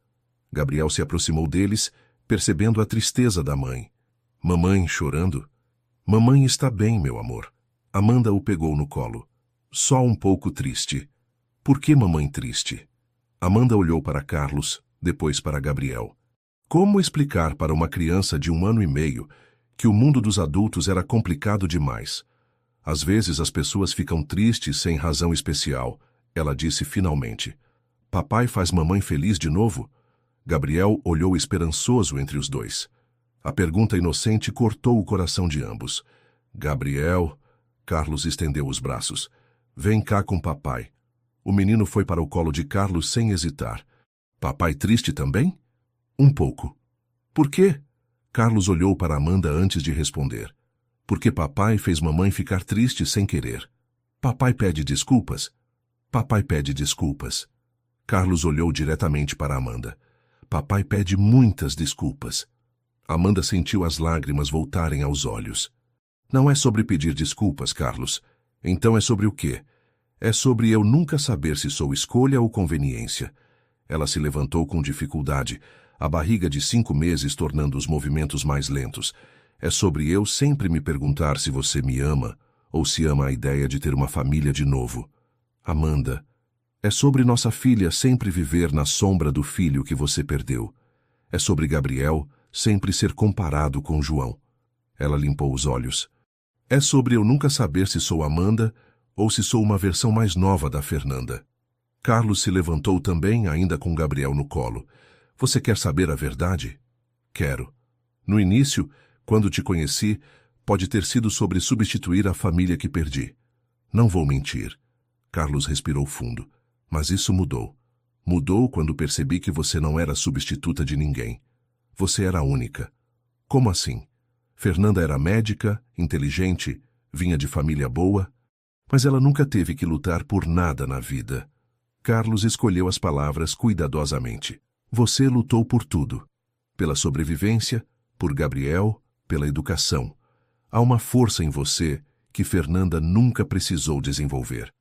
Gabriel se aproximou deles, percebendo a tristeza da mãe. Mamãe chorando. Mamãe está bem, meu amor. Amanda o pegou no colo. Só um pouco triste. Por que mamãe triste? Amanda olhou para Carlos, depois para Gabriel. Como explicar para uma criança de 1 ano e meio que o mundo dos adultos era complicado demais? Às vezes as pessoas ficam tristes sem razão especial, ela disse finalmente. Papai faz mamãe feliz de novo? Gabriel olhou esperançoso entre os dois. A pergunta inocente cortou o coração de ambos. Gabriel... Carlos estendeu os braços. Vem cá com papai. O menino foi para o colo de Carlos sem hesitar. Papai triste também? Um pouco. Por quê? Carlos olhou para Amanda antes de responder. Porque papai fez mamãe ficar triste sem querer. Papai pede desculpas? Papai pede desculpas. Carlos olhou diretamente para Amanda. Papai pede muitas desculpas. Amanda sentiu as lágrimas voltarem aos olhos. Não é sobre pedir desculpas, Carlos. Então é sobre o quê? É sobre eu nunca saber se sou escolha ou conveniência. Ela se levantou com dificuldade, a barriga de 5 meses tornando os movimentos mais lentos. É sobre eu sempre me perguntar se você me ama ou se ama a ideia de ter uma família de novo. Amanda, É sobre nossa filha sempre viver na sombra do filho que você perdeu. É sobre Gabriel sempre ser comparado com João. Ela limpou os olhos. É sobre eu nunca saber se sou Amanda ou se sou uma versão mais nova da Fernanda. Carlos se levantou também, ainda com Gabriel no colo. Você quer saber a verdade? Quero. No início, quando te conheci, pode ter sido sobre substituir a família que perdi. Não vou mentir. Carlos respirou fundo. Mas isso mudou. Mudou quando percebi que você não era substituta de ninguém. Você era única. Como assim? Fernanda era médica, inteligente, vinha de família boa, mas ela nunca teve que lutar por nada na vida. Carlos escolheu as palavras cuidadosamente. Você lutou por tudo. Pela sobrevivência, por Gabriel, pela educação. Há uma força em você que Fernanda nunca precisou desenvolver.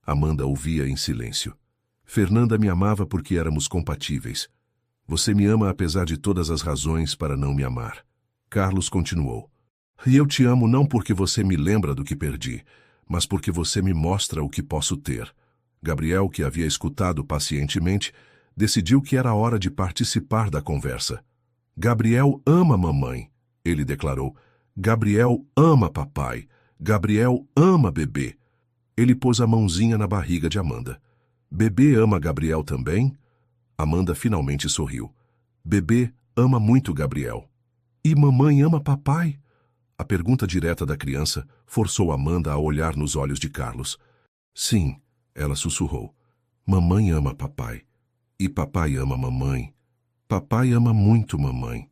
Amanda ouvia em silêncio. Fernanda me amava porque éramos compatíveis. Você me ama apesar de todas as razões para não me amar. Carlos continuou. E eu te amo não porque você me lembra do que perdi, mas porque você me mostra o que posso ter. Gabriel, que havia escutado pacientemente, decidiu que era hora de participar da conversa. Gabriel ama mamãe, ele declarou. Gabriel ama papai. Gabriel ama bebê. Ele pôs a mãozinha na barriga de Amanda. Bebê ama Gabriel também? Amanda finalmente sorriu. Bebê ama muito Gabriel. E mamãe ama papai? A pergunta direta da criança forçou Amanda a olhar nos olhos de Carlos. Sim, ela sussurrou. Mamãe ama papai. E papai ama mamãe. Papai ama muito mamãe.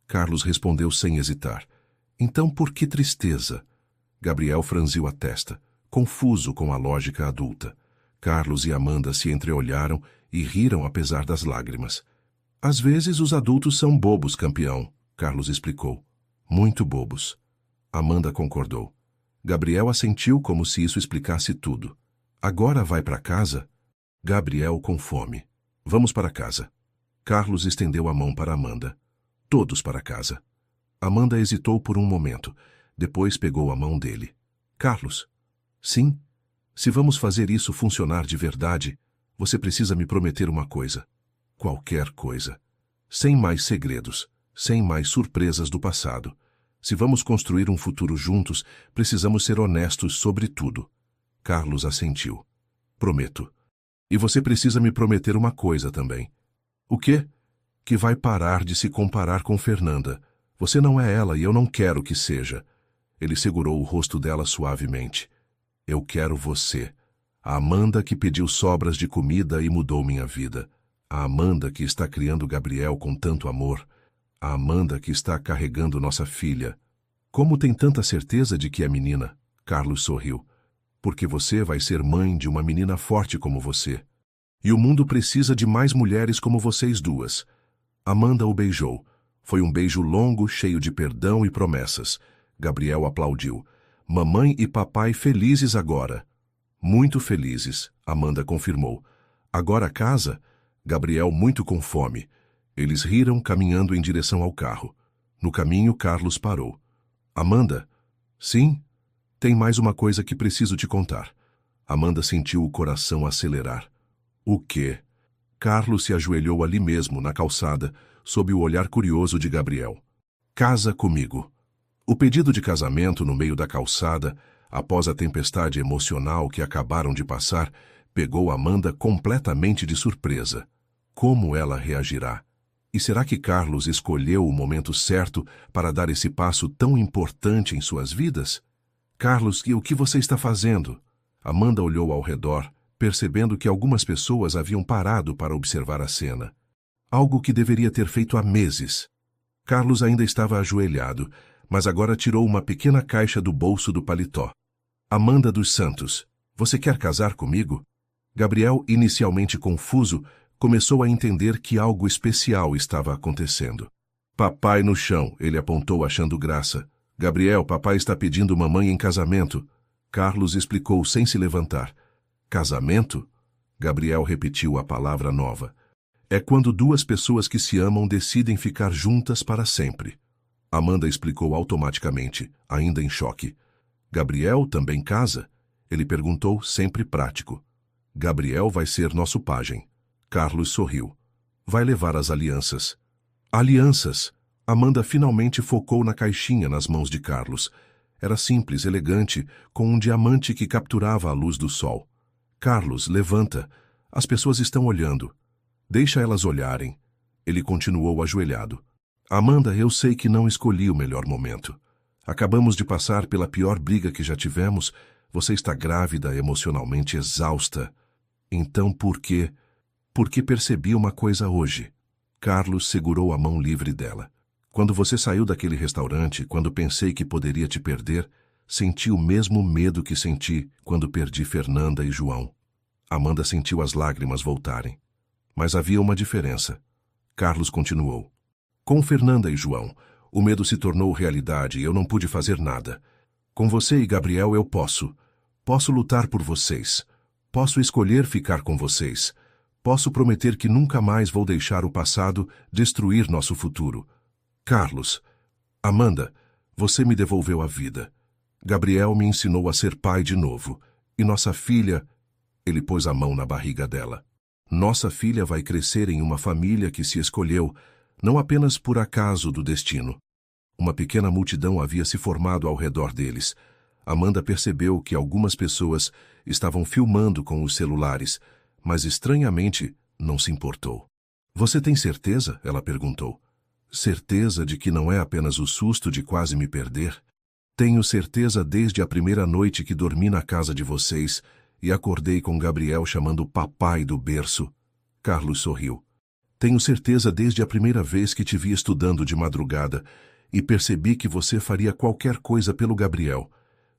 Carlos respondeu sem hesitar. Então por que tristeza? Gabriel franziu a testa, confuso com a lógica adulta. Carlos e Amanda se entreolharam e riram apesar das lágrimas. Às vezes os adultos são bobos, campeão, Carlos explicou. Muito bobos. Amanda concordou. Gabriel assentiu como se isso explicasse tudo. Agora vai para casa? Gabriel com fome. Vamos para casa. Carlos estendeu a mão para Amanda. Todos para casa. Amanda hesitou por um momento. Depois pegou a mão dele. Carlos. Sim? Se vamos fazer isso funcionar de verdade, você precisa me prometer uma coisa. Qualquer coisa. Sem mais segredos. Sem mais surpresas do passado. Se vamos construir um futuro juntos, precisamos ser honestos sobre tudo. Carlos assentiu. Prometo. E você precisa me prometer uma coisa também. O quê? Que vai parar de se comparar com Fernanda. Você não é ela e eu não quero que seja. Ele segurou o rosto dela suavemente. Eu quero você. A Amanda que pediu sobras de comida e mudou minha vida. A Amanda que está criando Gabriel com tanto amor. A Amanda que está carregando nossa filha. Como tem tanta certeza de que é menina? Carlos sorriu. Porque você vai ser mãe de uma menina forte como você. E o mundo precisa de mais mulheres como vocês duas. Amanda o beijou. Foi um beijo longo, cheio de perdão e promessas. Gabriel aplaudiu. Mamãe e papai felizes agora. Muito felizes, Amanda confirmou. Agora casa? Gabriel muito com fome. Eles riram, caminhando em direção ao carro. No caminho, Carlos parou. Amanda? Sim? Tem mais uma coisa que preciso te contar. Amanda sentiu o coração acelerar. O quê? Carlos se ajoelhou ali mesmo, na calçada, sob o olhar curioso de Gabriel. Casa comigo. O pedido de casamento no meio da calçada, após a tempestade emocional que acabaram de passar, pegou Amanda completamente de surpresa. Como ela reagirá? E será que Carlos escolheu o momento certo para dar esse passo tão importante em suas vidas? Carlos, o que você está fazendo? Amanda olhou ao redor, percebendo que algumas pessoas haviam parado para observar a cena. Algo que deveria ter feito há meses. Carlos ainda estava ajoelhado, mas agora tirou uma pequena caixa do bolso do paletó. Amanda dos Santos, você quer casar comigo? Gabriel, inicialmente confuso, começou a entender que algo especial estava acontecendo. Papai no chão, ele apontou achando graça. Gabriel, papai está pedindo mamãe em casamento. Carlos explicou sem se levantar. Casamento? Gabriel repetiu a palavra nova. É quando duas pessoas que se amam decidem ficar juntas para sempre. Amanda explicou automaticamente, ainda em choque. Gabriel também casa? Ele perguntou, sempre prático. Gabriel vai ser nosso pajem. Carlos sorriu. Vai levar as alianças. Alianças! Amanda finalmente focou na caixinha nas mãos de Carlos. Era simples, elegante, com um diamante que capturava a luz do sol. Carlos, levanta. As pessoas estão olhando. Deixa elas olharem. Ele continuou ajoelhado. Amanda, eu sei que não escolhi o melhor momento. Acabamos de passar pela pior briga que já tivemos. Você está grávida, emocionalmente exausta. Então por quê? Porque percebi uma coisa hoje. Carlos segurou a mão livre dela. Quando você saiu daquele restaurante, quando pensei que poderia te perder, senti o mesmo medo que senti quando perdi Fernanda e João. Amanda sentiu as lágrimas voltarem. Mas havia uma diferença. Carlos continuou. Com Fernanda e João, o medo se tornou realidade e eu não pude fazer nada. Com você e Gabriel eu posso. Posso lutar por vocês. Posso escolher ficar com vocês. Posso prometer que nunca mais vou deixar o passado destruir nosso futuro. Carlos, Amanda, você me devolveu a vida. Gabriel me ensinou a ser pai de novo. E nossa filha... Ele pôs a mão na barriga dela. Nossa filha vai crescer em uma família que se escolheu, não apenas por acaso do destino. Uma pequena multidão havia se formado ao redor deles. Amanda percebeu que algumas pessoas estavam filmando com os celulares, mas estranhamente não se importou. Você tem certeza? Ela perguntou. Certeza de que não é apenas o susto de quase me perder? Tenho certeza desde a primeira noite que dormi na casa de vocês e acordei com Gabriel chamando papai do berço. Carlos sorriu. Tenho certeza desde a primeira vez que te vi estudando de madrugada e percebi que você faria qualquer coisa pelo Gabriel.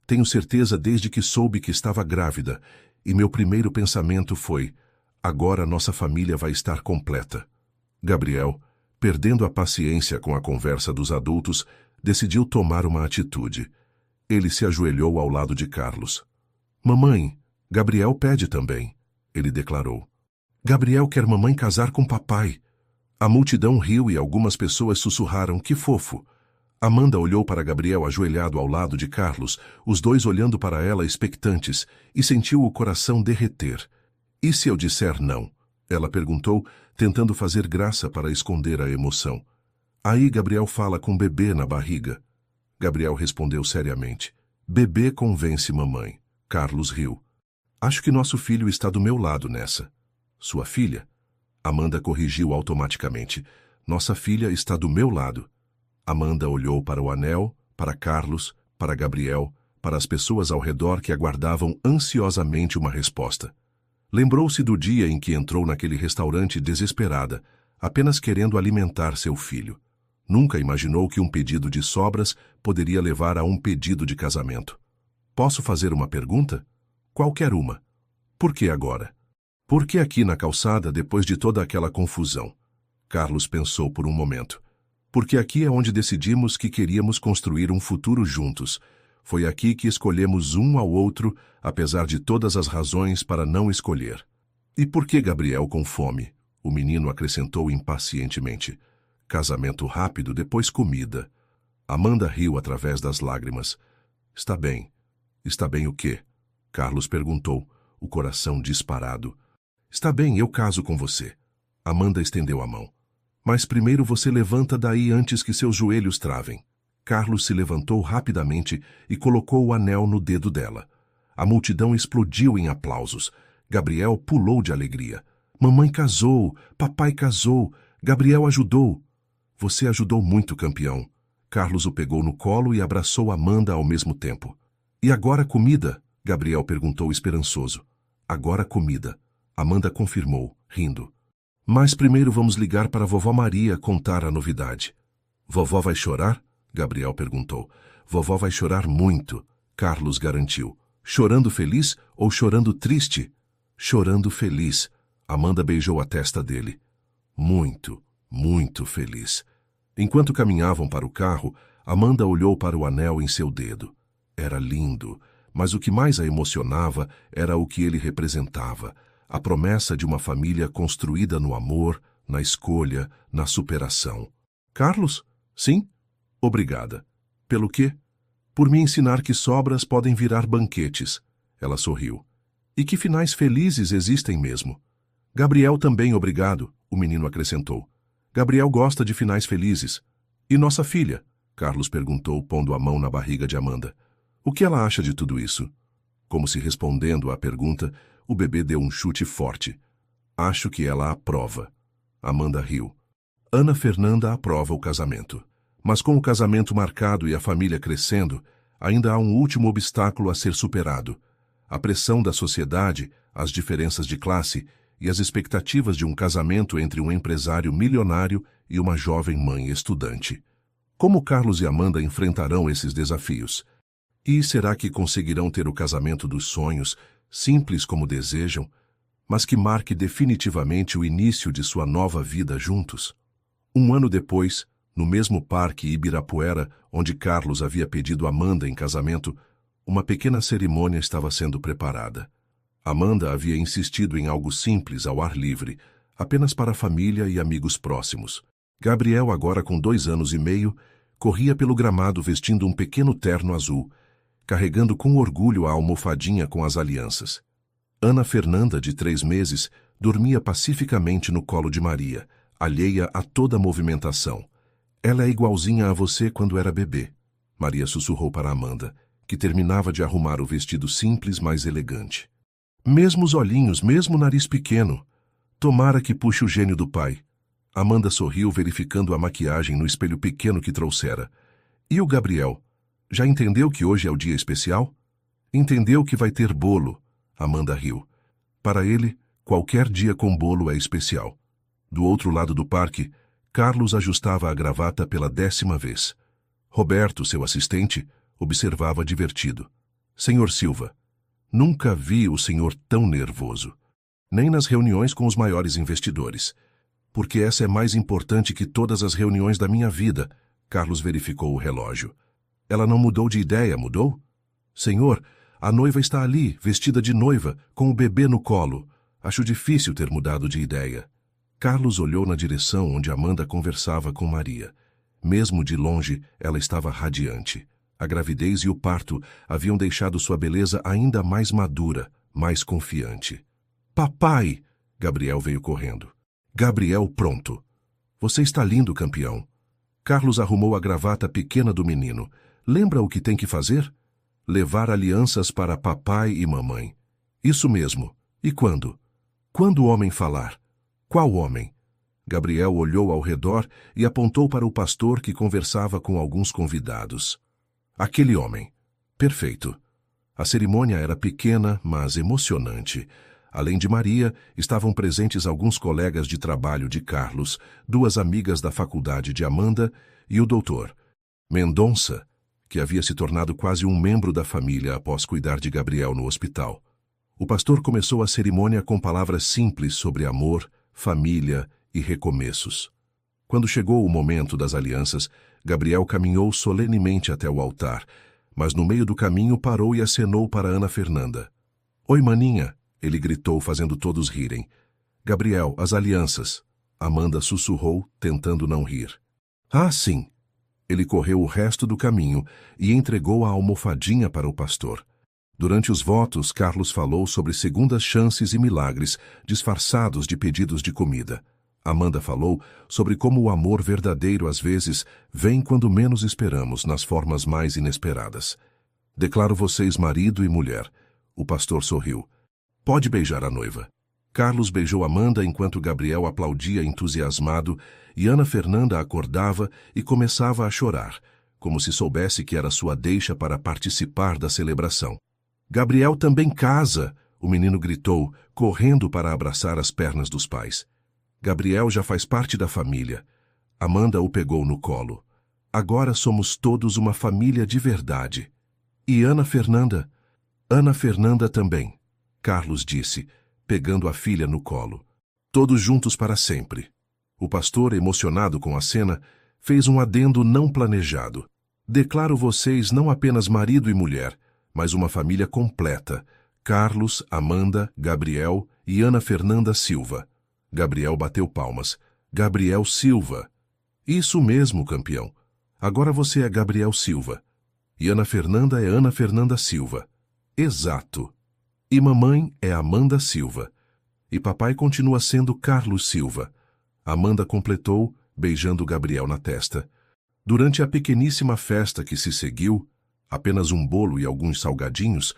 Tenho certeza desde que soube que estava grávida e meu primeiro pensamento foi: agora nossa família vai estar completa. Gabriel, perdendo a paciência com a conversa dos adultos, decidiu tomar uma atitude. Ele se ajoelhou ao lado de Carlos. Mamãe, Gabriel pede também, ele declarou. Gabriel quer mamãe casar com papai. A multidão riu e algumas pessoas sussurraram: que fofo. Amanda olhou para Gabriel ajoelhado ao lado de Carlos, os dois olhando para ela expectantes, e sentiu o coração derreter. E se eu disser não? Ela perguntou, tentando fazer graça para esconder a emoção. Aí Gabriel fala com bebê na barriga. Gabriel respondeu seriamente. Bebê convence mamãe. Carlos riu. Acho que nosso filho está do meu lado nessa. Sua filha? Amanda corrigiu automaticamente. Nossa filha está do meu lado. Amanda olhou para o anel, para Carlos, para Gabriel, para as pessoas ao redor que aguardavam ansiosamente uma resposta. Lembrou-se do dia em que entrou naquele restaurante desesperada, apenas querendo alimentar seu filho. Nunca imaginou que um pedido de sobras poderia levar a um pedido de casamento. Posso fazer uma pergunta? Qualquer uma. Por que agora? Por que aqui na calçada depois de toda aquela confusão? Carlos pensou por um momento. Porque aqui é onde decidimos que queríamos construir um futuro juntos. Foi aqui que escolhemos um ao outro, apesar de todas as razões para não escolher. E por que Gabriel com fome? O menino acrescentou impacientemente. Casamento rápido, depois comida. Amanda riu através das lágrimas. Está bem. Está bem o quê? Carlos perguntou, o coração disparado. Está bem, eu caso com você. Amanda estendeu a mão. Mas primeiro você levanta daí antes que seus joelhos travem. Carlos se levantou rapidamente e colocou o anel no dedo dela. A multidão explodiu em aplausos. Gabriel pulou de alegria. Mamãe casou, papai casou, Gabriel ajudou. Você ajudou muito, campeão. Carlos o pegou no colo e abraçou Amanda ao mesmo tempo. E agora comida? Gabriel perguntou esperançoso. Agora comida. Amanda confirmou, rindo. Mas primeiro vamos ligar para a vovó Maria contar a novidade. Vovó vai chorar? Gabriel perguntou. Vovó vai chorar muito, Carlos garantiu. Chorando feliz ou chorando triste? Chorando feliz. Amanda beijou a testa dele. Muito, muito feliz. Enquanto caminhavam para o carro, Amanda olhou para o anel em seu dedo. Era lindo, mas o que mais a emocionava era o que ele representava. A promessa de uma família construída no amor, na escolha, na superação. Carlos? Sim? Obrigada. Pelo quê? Por me ensinar que sobras podem virar banquetes. Ela sorriu. E que finais felizes existem mesmo. Gabriel também, obrigado, o menino acrescentou. Gabriel gosta de finais felizes. E nossa filha? Carlos perguntou, pondo a mão na barriga de Amanda. O que ela acha de tudo isso? Como se respondendo à pergunta, o bebê deu um chute forte. Acho que ela aprova. Amanda riu. Ana Fernanda aprova o casamento. Mas com o casamento marcado e a família crescendo, ainda há um último obstáculo a ser superado. A pressão da sociedade, as diferenças de classe e as expectativas de um casamento entre um empresário milionário e uma jovem mãe estudante. Como Carlos e Amanda enfrentarão esses desafios? E será que conseguirão ter o casamento dos sonhos, simples como desejam, mas que marque definitivamente o início de sua nova vida juntos? Um ano depois, no mesmo parque Ibirapuera, onde Carlos havia pedido Amanda em casamento, uma pequena cerimônia estava sendo preparada. Amanda havia insistido em algo simples ao ar livre, apenas para a família e amigos próximos. Gabriel, agora com 2 anos e meio, corria pelo gramado vestindo um pequeno terno azul, carregando com orgulho a almofadinha com as alianças. Ana Fernanda, de 3 meses, dormia pacificamente no colo de Maria, alheia a toda a movimentação. Ela é igualzinha a você quando era bebê, Maria sussurrou para Amanda, que terminava de arrumar o vestido simples, mas elegante. Mesmo os olhinhos, mesmo o nariz pequeno. Tomara que puxe o gênio do pai. Amanda sorriu, verificando a maquiagem no espelho pequeno que trouxera. E o Gabriel? Já entendeu que hoje é o dia especial? Entendeu que vai ter bolo. Amanda riu. Para ele, qualquer dia com bolo é especial. Do outro lado do parque, Carlos ajustava a gravata pela 10ª vez. Roberto, seu assistente, observava divertido. Senhor Silva, nunca vi o senhor tão nervoso. Nem nas reuniões com os maiores investidores. Porque essa é mais importante que todas as reuniões da minha vida, Carlos verificou o relógio. Ela não mudou de ideia, mudou? Senhor, a noiva está ali, vestida de noiva, com o bebê no colo. Acho difícil ter mudado de ideia. Carlos olhou na direção onde Amanda conversava com Maria. Mesmo de longe, ela estava radiante. A gravidez e o parto haviam deixado sua beleza ainda mais madura, mais confiante. Papai! Gabriel veio correndo. Gabriel, pronto. Você está lindo, campeão. Carlos arrumou a gravata pequena do menino. Lembra o que tem que fazer? Levar alianças para papai e mamãe. Isso mesmo. E quando? Quando o homem falar? Qual homem? Gabriel olhou ao redor e apontou para o pastor que conversava com alguns convidados. Aquele homem. Perfeito. A cerimônia era pequena, mas emocionante. Além de Maria, estavam presentes alguns colegas de trabalho de Carlos, 2 amigas da faculdade de Amanda e o doutor Mendonça, que havia se tornado quase um membro da família após cuidar de Gabriel no hospital. O pastor começou a cerimônia com palavras simples sobre amor, família e recomeços. Quando chegou o momento das alianças, Gabriel caminhou solenemente até o altar, mas no meio do caminho parou e acenou para Ana Fernanda. Oi, maninha! Ele gritou, fazendo todos rirem. Gabriel, as alianças. Amanda sussurrou, tentando não rir. Ah, sim. Ele correu o resto do caminho e entregou a almofadinha para o pastor. Durante os votos, Carlos falou sobre segundas chances e milagres, disfarçados de pedidos de comida. Amanda falou sobre como o amor verdadeiro às vezes vem quando menos esperamos, nas formas mais inesperadas. Declaro vocês marido e mulher. O pastor sorriu. Pode beijar a noiva. Carlos beijou Amanda enquanto Gabriel aplaudia entusiasmado e Ana Fernanda acordava e começava a chorar, como se soubesse que era sua deixa para participar da celebração. Gabriel também casa, o menino gritou, correndo para abraçar as pernas dos pais. Gabriel já faz parte da família. Amanda o pegou no colo. Agora somos todos uma família de verdade. E Ana Fernanda? Ana Fernanda também. Carlos disse, pegando a filha no colo. Todos juntos para sempre. O pastor, emocionado com a cena, fez um adendo não planejado. Declaro vocês não apenas marido e mulher, mas uma família completa. Carlos, Amanda, Gabriel e Ana Fernanda Silva. Gabriel bateu palmas. Gabriel Silva. Isso mesmo, campeão. Agora você é Gabriel Silva. E Ana Fernanda é Ana Fernanda Silva. Exato. E mamãe é Amanda Silva. E papai continua sendo Carlos Silva. Amanda completou, beijando Gabriel na testa. Durante a pequeníssima festa que se seguiu, apenas um bolo e alguns salgadinhos,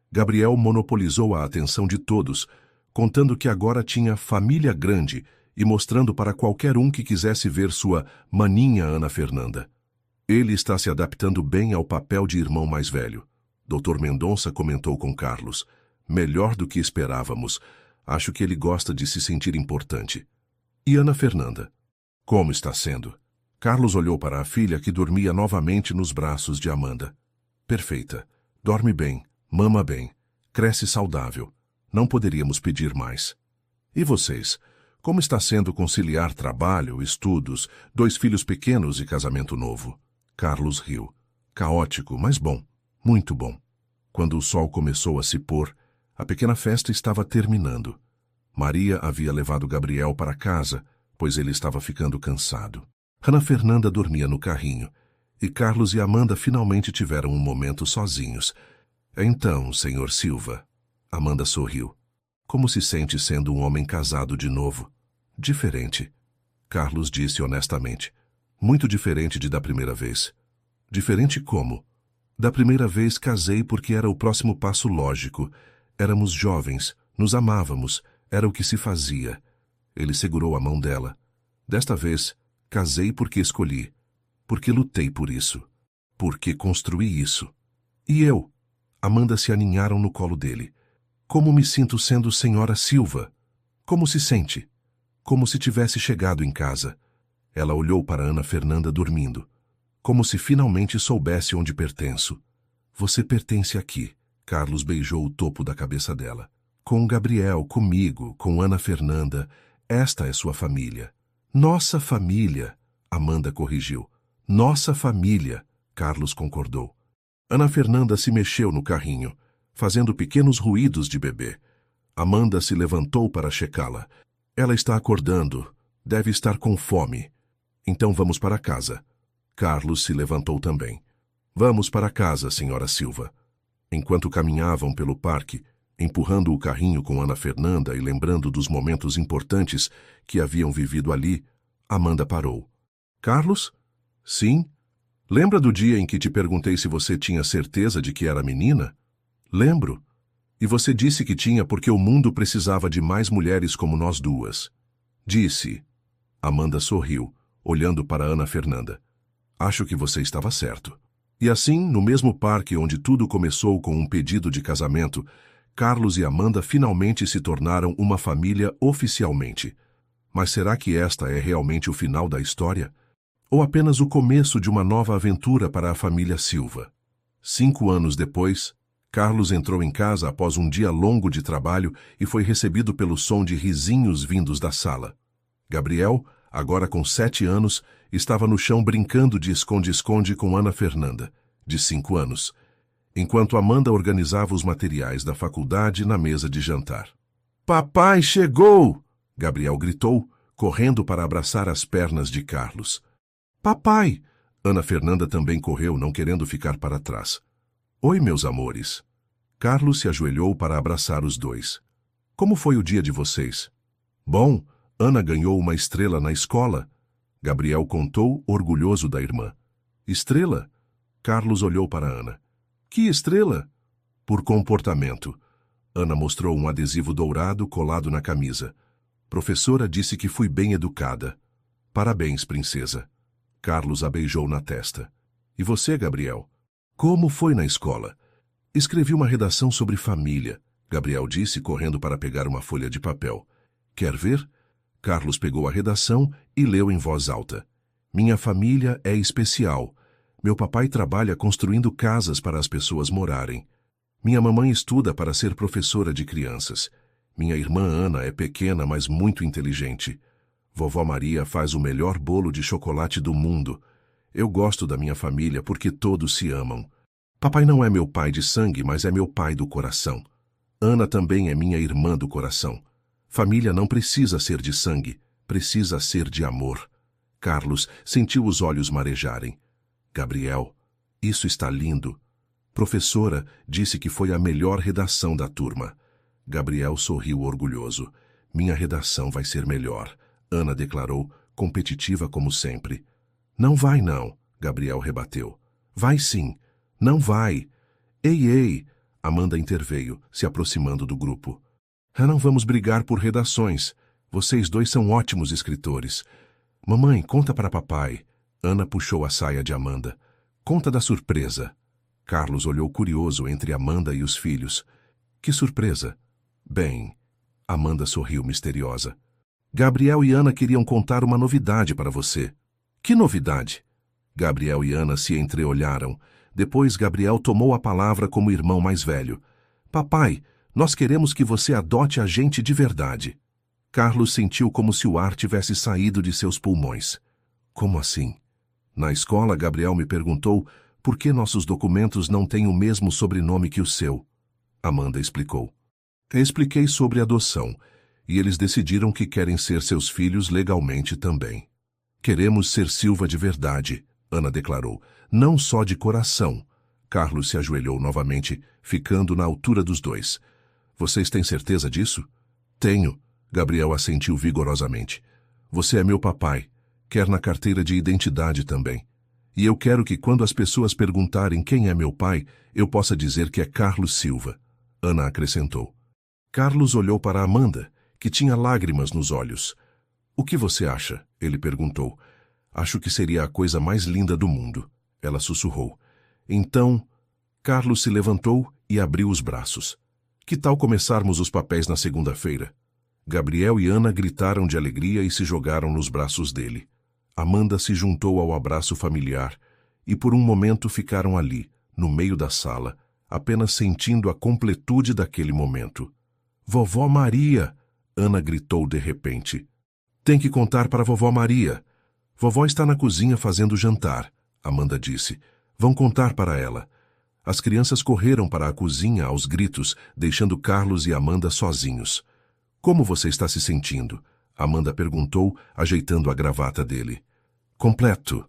Gabriel monopolizou a atenção de todos, contando que agora tinha família grande e mostrando para qualquer um que quisesse ver sua maninha Ana Fernanda. Ele está se adaptando bem ao papel de irmão mais velho. Dr. Mendonça comentou com Carlos. Melhor do que esperávamos. Acho que ele gosta de se sentir importante. E Ana Fernanda? Como está sendo? Carlos olhou para a filha que dormia novamente nos braços de Amanda. Perfeita. Dorme bem, mama bem, cresce saudável. Não poderíamos pedir mais. E vocês? Como está sendo conciliar trabalho, estudos, 2 filhos pequenos e casamento novo? Carlos riu. Caótico, mas bom. Muito bom. Quando o sol começou a se pôr, a pequena festa estava terminando. Maria havia levado Gabriel para casa, pois ele estava ficando cansado. Ana Fernanda dormia no carrinho, e Carlos e Amanda finalmente tiveram um momento sozinhos. Então, senhor Silva, Amanda sorriu. Como se sente sendo um homem casado de novo? Diferente. Carlos disse honestamente. Muito diferente de da primeira vez. Diferente como? Da primeira vez casei porque era o próximo passo lógico. Éramos jovens, nos amávamos, era o que se fazia. Ele segurou a mão dela. Desta vez, casei porque escolhi. Porque lutei por isso. Porque construí isso. E eu? Amanda se aninharam no colo dele. Como me sinto sendo senhora Silva? Como se sente? Como se tivesse chegado em casa. Ela olhou para Ana Fernanda dormindo. Como se finalmente soubesse onde pertenço. Você pertence aqui. Carlos beijou o topo da cabeça dela. Com Gabriel, comigo, com Ana Fernanda. Esta é sua família. Nossa família. Amanda corrigiu. Nossa família. Carlos concordou. Ana Fernanda se mexeu no carrinho, fazendo pequenos ruídos de bebê. Amanda se levantou para checá-la. Ela está acordando. Deve estar com fome. Então vamos para casa. Carlos se levantou também. Vamos para casa, senhora Silva. Enquanto caminhavam pelo parque, empurrando o carrinho com Ana Fernanda e lembrando dos momentos importantes que haviam vivido ali, Amanda parou. Carlos? Sim? Lembra do dia em que te perguntei se você tinha certeza de que era menina? Lembro. E você disse que tinha porque o mundo precisava de mais mulheres como nós duas. Disse. Amanda sorriu, olhando para Ana Fernanda. Acho que você estava certo. E assim, no mesmo parque onde tudo começou com um pedido de casamento, Carlos e Amanda finalmente se tornaram uma família oficialmente. Mas será que esta é realmente o final da história? Ou apenas o começo de uma nova aventura para a família Silva? 5 anos depois, Carlos entrou em casa após um dia longo de trabalho e foi recebido pelo som de risinhos vindos da sala. Gabriel, agora com 7 anos, estava no chão brincando de esconde-esconde com Ana Fernanda, de 5 anos, enquanto Amanda organizava os materiais da faculdade na mesa de jantar. Papai chegou! Gabriel gritou, correndo para abraçar as pernas de Carlos. Papai! Ana Fernanda também correu, não querendo ficar para trás. Oi, meus amores. Carlos se ajoelhou para abraçar os dois. Como foi o dia de vocês? Bom, Ana ganhou uma estrela na escola. Gabriel contou, orgulhoso da irmã. Estrela? Carlos olhou para Ana. Que estrela? Por comportamento. Ana mostrou um adesivo dourado colado na camisa. Professora disse que fui bem educada. Parabéns, princesa. Carlos a beijou na testa. E você, Gabriel? Como foi na escola? Escrevi uma redação sobre família, Gabriel disse, correndo para pegar uma folha de papel. Quer ver? Carlos pegou a redação e leu em voz alta. Minha família é especial. Meu papai trabalha construindo casas para as pessoas morarem. Minha mamãe estuda para ser professora de crianças. Minha irmã Ana é pequena, mas muito inteligente. Vovó Maria faz o melhor bolo de chocolate do mundo. Eu gosto da minha família porque todos se amam. Papai não é meu pai de sangue, mas é meu pai do coração. Ana também é minha irmã do coração. Família não precisa ser de sangue, precisa ser de amor. Carlos sentiu os olhos marejarem. Gabriel, isso está lindo. Professora disse que foi a melhor redação da turma. Gabriel sorriu orgulhoso. Minha redação vai ser melhor, Ana declarou, competitiva como sempre. Não vai não, Gabriel rebateu. Vai sim. Não vai. Ei, Amanda interveio, se aproximando do grupo. Não vamos brigar por redações. Vocês dois são ótimos escritores. Mamãe, conta para papai. Ana puxou a saia de Amanda. Conta da surpresa. Carlos olhou curioso entre Amanda e os filhos. Que surpresa? Bem, Amanda sorriu misteriosa. Gabriel e Ana queriam contar uma novidade para você. Que novidade? Gabriel e Ana se entreolharam. Depois Gabriel tomou a palavra como irmão mais velho. Papai, nós queremos que você adote a gente de verdade. Carlos sentiu como se o ar tivesse saído de seus pulmões. Como assim? Na escola, Gabriel me perguntou por que nossos documentos não têm o mesmo sobrenome que o seu. Amanda explicou. Expliquei sobre adoção, e eles decidiram que querem ser seus filhos legalmente também. Queremos ser Silva de verdade, Ana declarou, não só de coração. Carlos se ajoelhou novamente, ficando na altura dos dois. Vocês têm certeza disso? Tenho, Gabriel assentiu vigorosamente. Você é meu papai, quer na carteira de identidade também. E eu quero que quando as pessoas perguntarem quem é meu pai, eu possa dizer que é Carlos Silva. Ana acrescentou. Carlos olhou para Amanda, que tinha lágrimas nos olhos. O que você acha? Ele perguntou. Acho que seria a coisa mais linda do mundo. Ela sussurrou. Então, Carlos se levantou e abriu os braços. Que tal começarmos os papéis na segunda-feira? Gabriel e Ana gritaram de alegria e se jogaram nos braços dele. Amanda se juntou ao abraço familiar e por um momento ficaram ali, no meio da sala, apenas sentindo a completude daquele momento. Vovó Maria! Ana gritou de repente. Tem que contar para vovó Maria. Vovó está na cozinha fazendo jantar, Amanda disse. Vão contar para ela. As crianças correram para a cozinha aos gritos, deixando Carlos e Amanda sozinhos. Como você está se sentindo? Amanda perguntou, ajeitando a gravata dele. Completo.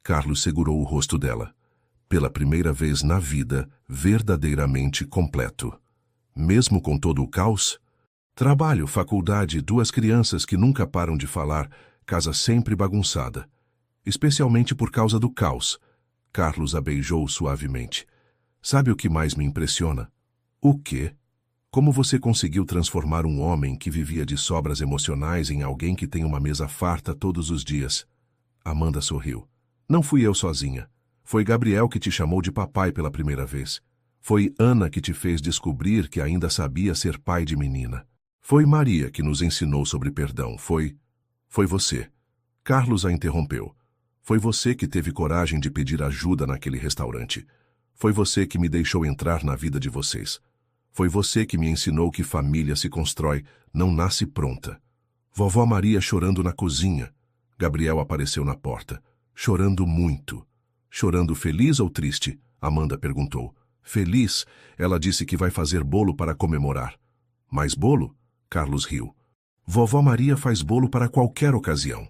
Carlos segurou o rosto dela. Pela primeira vez na vida, verdadeiramente completo. Mesmo com todo o caos? Trabalho, faculdade, 2 crianças que nunca param de falar, casa sempre bagunçada. Especialmente por causa do caos. Carlos a beijou suavemente. Sabe o que mais me impressiona? O quê? Como você conseguiu transformar um homem que vivia de sobras emocionais em alguém que tem uma mesa farta todos os dias? Amanda sorriu. Não fui eu sozinha. Foi Gabriel que te chamou de papai pela primeira vez. Foi Ana que te fez descobrir que ainda sabia ser pai de menina. Foi Maria que nos ensinou sobre perdão. Foi você. Carlos a interrompeu. Foi você que teve coragem de pedir ajuda naquele restaurante. Foi você que me deixou entrar na vida de vocês. Foi você que me ensinou que família se constrói, não nasce pronta. Vovó Maria chorando na cozinha. Gabriel apareceu na porta. Chorando muito. Chorando feliz ou triste? Amanda perguntou. Feliz, ela disse que vai fazer bolo para comemorar. Mais bolo? Carlos riu. Vovó Maria faz bolo para qualquer ocasião.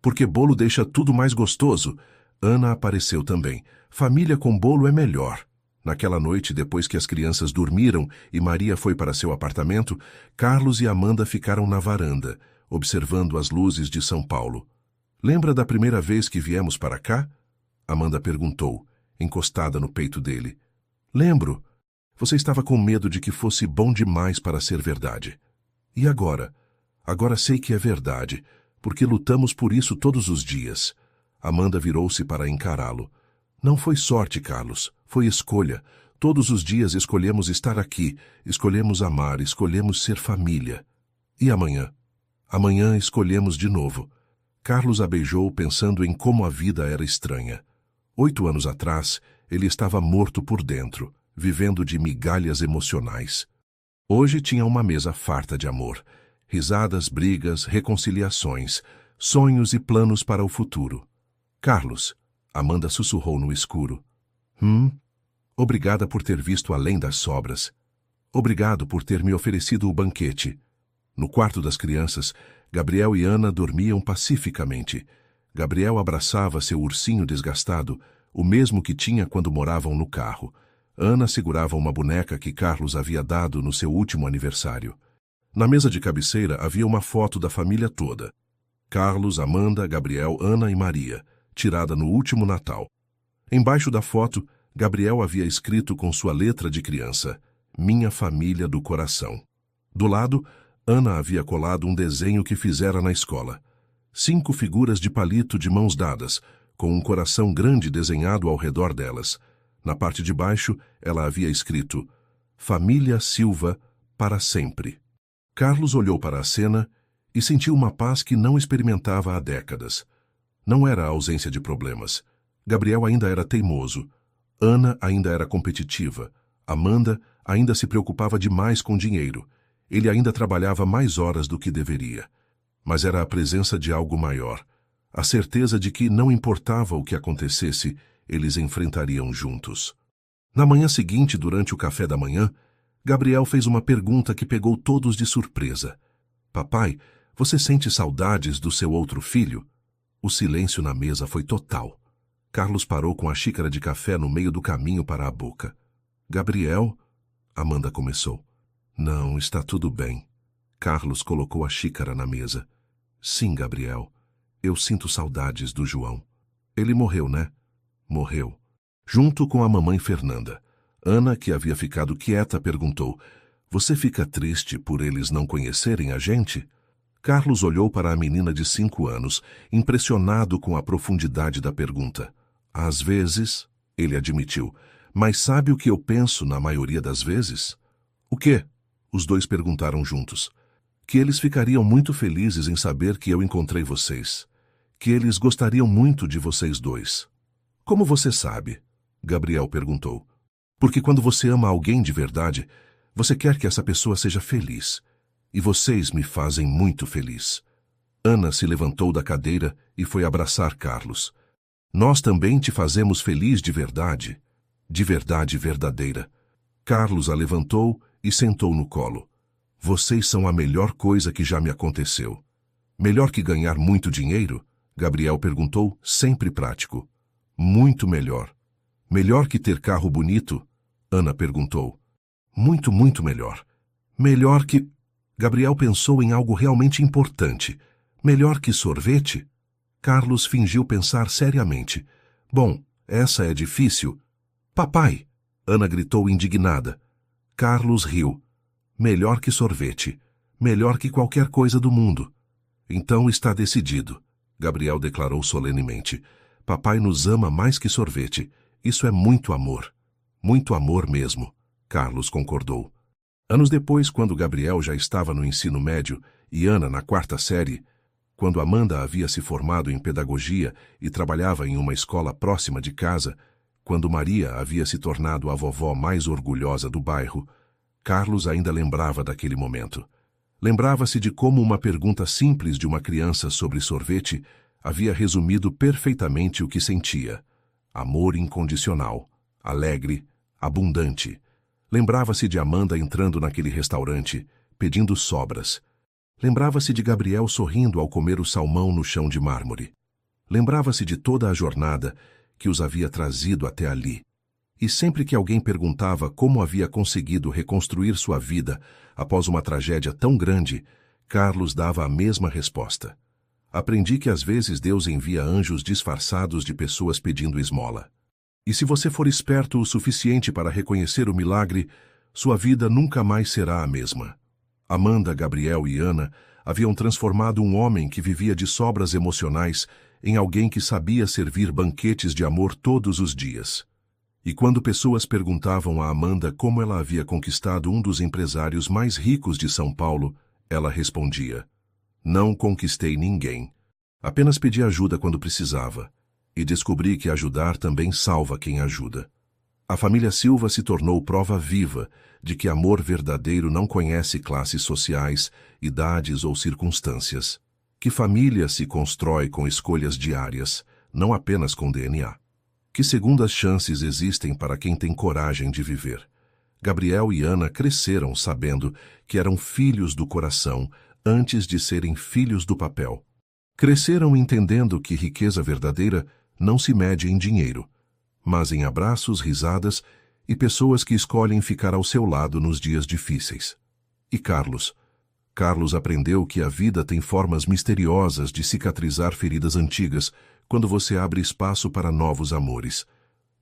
Porque bolo deixa tudo mais gostoso. Ana apareceu também. Família com bolo é melhor. Naquela noite, depois que as crianças dormiram e Maria foi para seu apartamento, Carlos e Amanda ficaram na varanda, observando as luzes de São Paulo. Lembra da primeira vez que viemos para cá? Amanda perguntou, encostada no peito dele. Lembro. Você estava com medo de que fosse bom demais para ser verdade. E agora? Agora sei que é verdade, porque lutamos por isso todos os dias. Amanda virou-se para encará-lo. Não foi sorte, Carlos. Foi escolha. Todos os dias escolhemos estar aqui, escolhemos amar, escolhemos ser família. E amanhã? Amanhã escolhemos de novo. Carlos a beijou pensando em como a vida era estranha. 8 anos atrás, ele estava morto por dentro, vivendo de migalhas emocionais. Hoje tinha uma mesa farta de amor. Risadas, brigas, reconciliações, sonhos e planos para o futuro. Carlos, Amanda sussurrou no escuro. Obrigada por ter visto além das sobras. Obrigado por ter me oferecido o banquete. No quarto das crianças, Gabriel e Ana dormiam pacificamente. Gabriel abraçava seu ursinho desgastado, o mesmo que tinha quando moravam no carro. Ana segurava uma boneca que Carlos havia dado no seu último aniversário. Na mesa de cabeceira havia uma foto da família toda. Carlos, Amanda, Gabriel, Ana e Maria, tirada no último Natal. Embaixo da foto, Gabriel havia escrito com sua letra de criança: Minha família do coração. Do lado, Ana havia colado um desenho que fizera na escola. 5 figuras de palito de mãos dadas, com um coração grande desenhado ao redor delas. Na parte de baixo, ela havia escrito: Família Silva para sempre. Carlos olhou para a cena e sentiu uma paz que não experimentava há décadas. Não era a ausência de problemas. Gabriel ainda era teimoso. Ana ainda era competitiva. Amanda ainda se preocupava demais com dinheiro. Ele ainda trabalhava mais horas do que deveria. Mas era a presença de algo maior. A certeza de que, não importava o que acontecesse, eles enfrentariam juntos. Na manhã seguinte, durante o café da manhã, Gabriel fez uma pergunta que pegou todos de surpresa. Papai, você sente saudades do seu outro filho? O silêncio na mesa foi total. Carlos parou com a xícara de café no meio do caminho para a boca. Gabriel? Amanda começou. Não, está tudo bem. Carlos colocou a xícara na mesa. Sim, Gabriel. Eu sinto saudades do João. Ele morreu, né? Morreu. Junto com a mamãe Fernanda. Ana, que havia ficado quieta, perguntou: Você fica triste por eles não conhecerem a gente? Carlos olhou para a menina de 5 anos, impressionado com a profundidade da pergunta. Às vezes, ele admitiu, mas sabe o que eu penso na maioria das vezes? O quê? Os dois perguntaram juntos. Que eles ficariam muito felizes em saber que eu encontrei vocês. Que eles gostariam muito de vocês dois. Como você sabe? Gabriel perguntou. Porque quando você ama alguém de verdade, você quer que essa pessoa seja feliz. E vocês me fazem muito feliz. Ana se levantou da cadeira e foi abraçar Carlos. Nós também te fazemos feliz de verdade verdadeira. Carlos a levantou e sentou no colo. Vocês são a melhor coisa que já me aconteceu. Melhor que ganhar muito dinheiro? Gabriel perguntou, sempre prático. Muito melhor. Melhor que ter carro bonito? Ana perguntou. Muito, muito melhor. Melhor que... Gabriel pensou em algo realmente importante. Melhor que sorvete? Carlos fingiu pensar seriamente. Bom, essa é difícil. Papai! Ana gritou indignada. Carlos riu. Melhor que sorvete. Melhor que qualquer coisa do mundo. Então está decidido. Gabriel declarou solenemente. Papai nos ama mais que sorvete. Isso é muito amor. Muito amor mesmo. Carlos concordou. Anos depois, quando Gabriel já estava no ensino médio e Ana na 4ª série, quando Amanda havia se formado em pedagogia e trabalhava em uma escola próxima de casa, quando Maria havia se tornado a vovó mais orgulhosa do bairro, Carlos ainda lembrava daquele momento. Lembrava-se de como uma pergunta simples de uma criança sobre sorvete havia resumido perfeitamente o que sentia. Amor incondicional, alegre, abundante. Lembrava-se de Amanda entrando naquele restaurante, pedindo sobras. Lembrava-se de Gabriel sorrindo ao comer o salmão no chão de mármore. Lembrava-se de toda a jornada que os havia trazido até ali. E sempre que alguém perguntava como havia conseguido reconstruir sua vida após uma tragédia tão grande, Carlos dava a mesma resposta. Aprendi que às vezes Deus envia anjos disfarçados de pessoas pedindo esmola. E se você for esperto o suficiente para reconhecer o milagre, sua vida nunca mais será a mesma. Amanda, Gabriel e Ana haviam transformado um homem que vivia de sobras emocionais em alguém que sabia servir banquetes de amor todos os dias. E quando pessoas perguntavam a Amanda como ela havia conquistado um dos empresários mais ricos de São Paulo, ela respondia: Não conquistei ninguém. Apenas pedi ajuda quando precisava. E descobri que ajudar também salva quem ajuda. A família Silva se tornou prova viva de que amor verdadeiro não conhece classes sociais, idades ou circunstâncias. Que família se constrói com escolhas diárias, não apenas com DNA. Que segundas chances existem para quem tem coragem de viver. Gabriel e Ana cresceram sabendo que eram filhos do coração antes de serem filhos do papel. Cresceram entendendo que riqueza verdadeira não se mede em dinheiro, mas em abraços, risadas e pessoas que escolhem ficar ao seu lado nos dias difíceis. E Carlos? Carlos aprendeu que a vida tem formas misteriosas de cicatrizar feridas antigas quando você abre espaço para novos amores.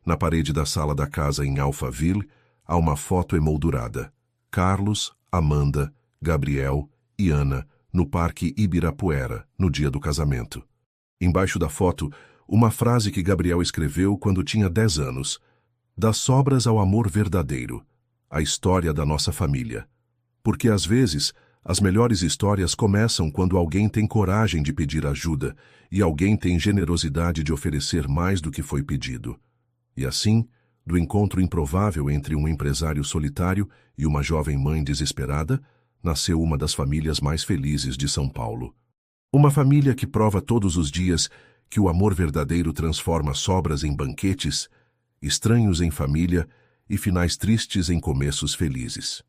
Na parede da sala da casa em Alphaville, há uma foto emoldurada. Carlos, Amanda, Gabriel e Ana, no Parque Ibirapuera, no dia do casamento. Embaixo da foto, uma frase que Gabriel escreveu quando tinha 10 anos. Das sobras ao amor verdadeiro. A história da nossa família. Porque às vezes, as melhores histórias começam quando alguém tem coragem de pedir ajuda e alguém tem generosidade de oferecer mais do que foi pedido. E assim, do encontro improvável entre um empresário solitário e uma jovem mãe desesperada, nasceu uma das famílias mais felizes de São Paulo. Uma família que prova todos os dias que o amor verdadeiro transforma sobras em banquetes, estranhos em família e finais tristes em começos felizes.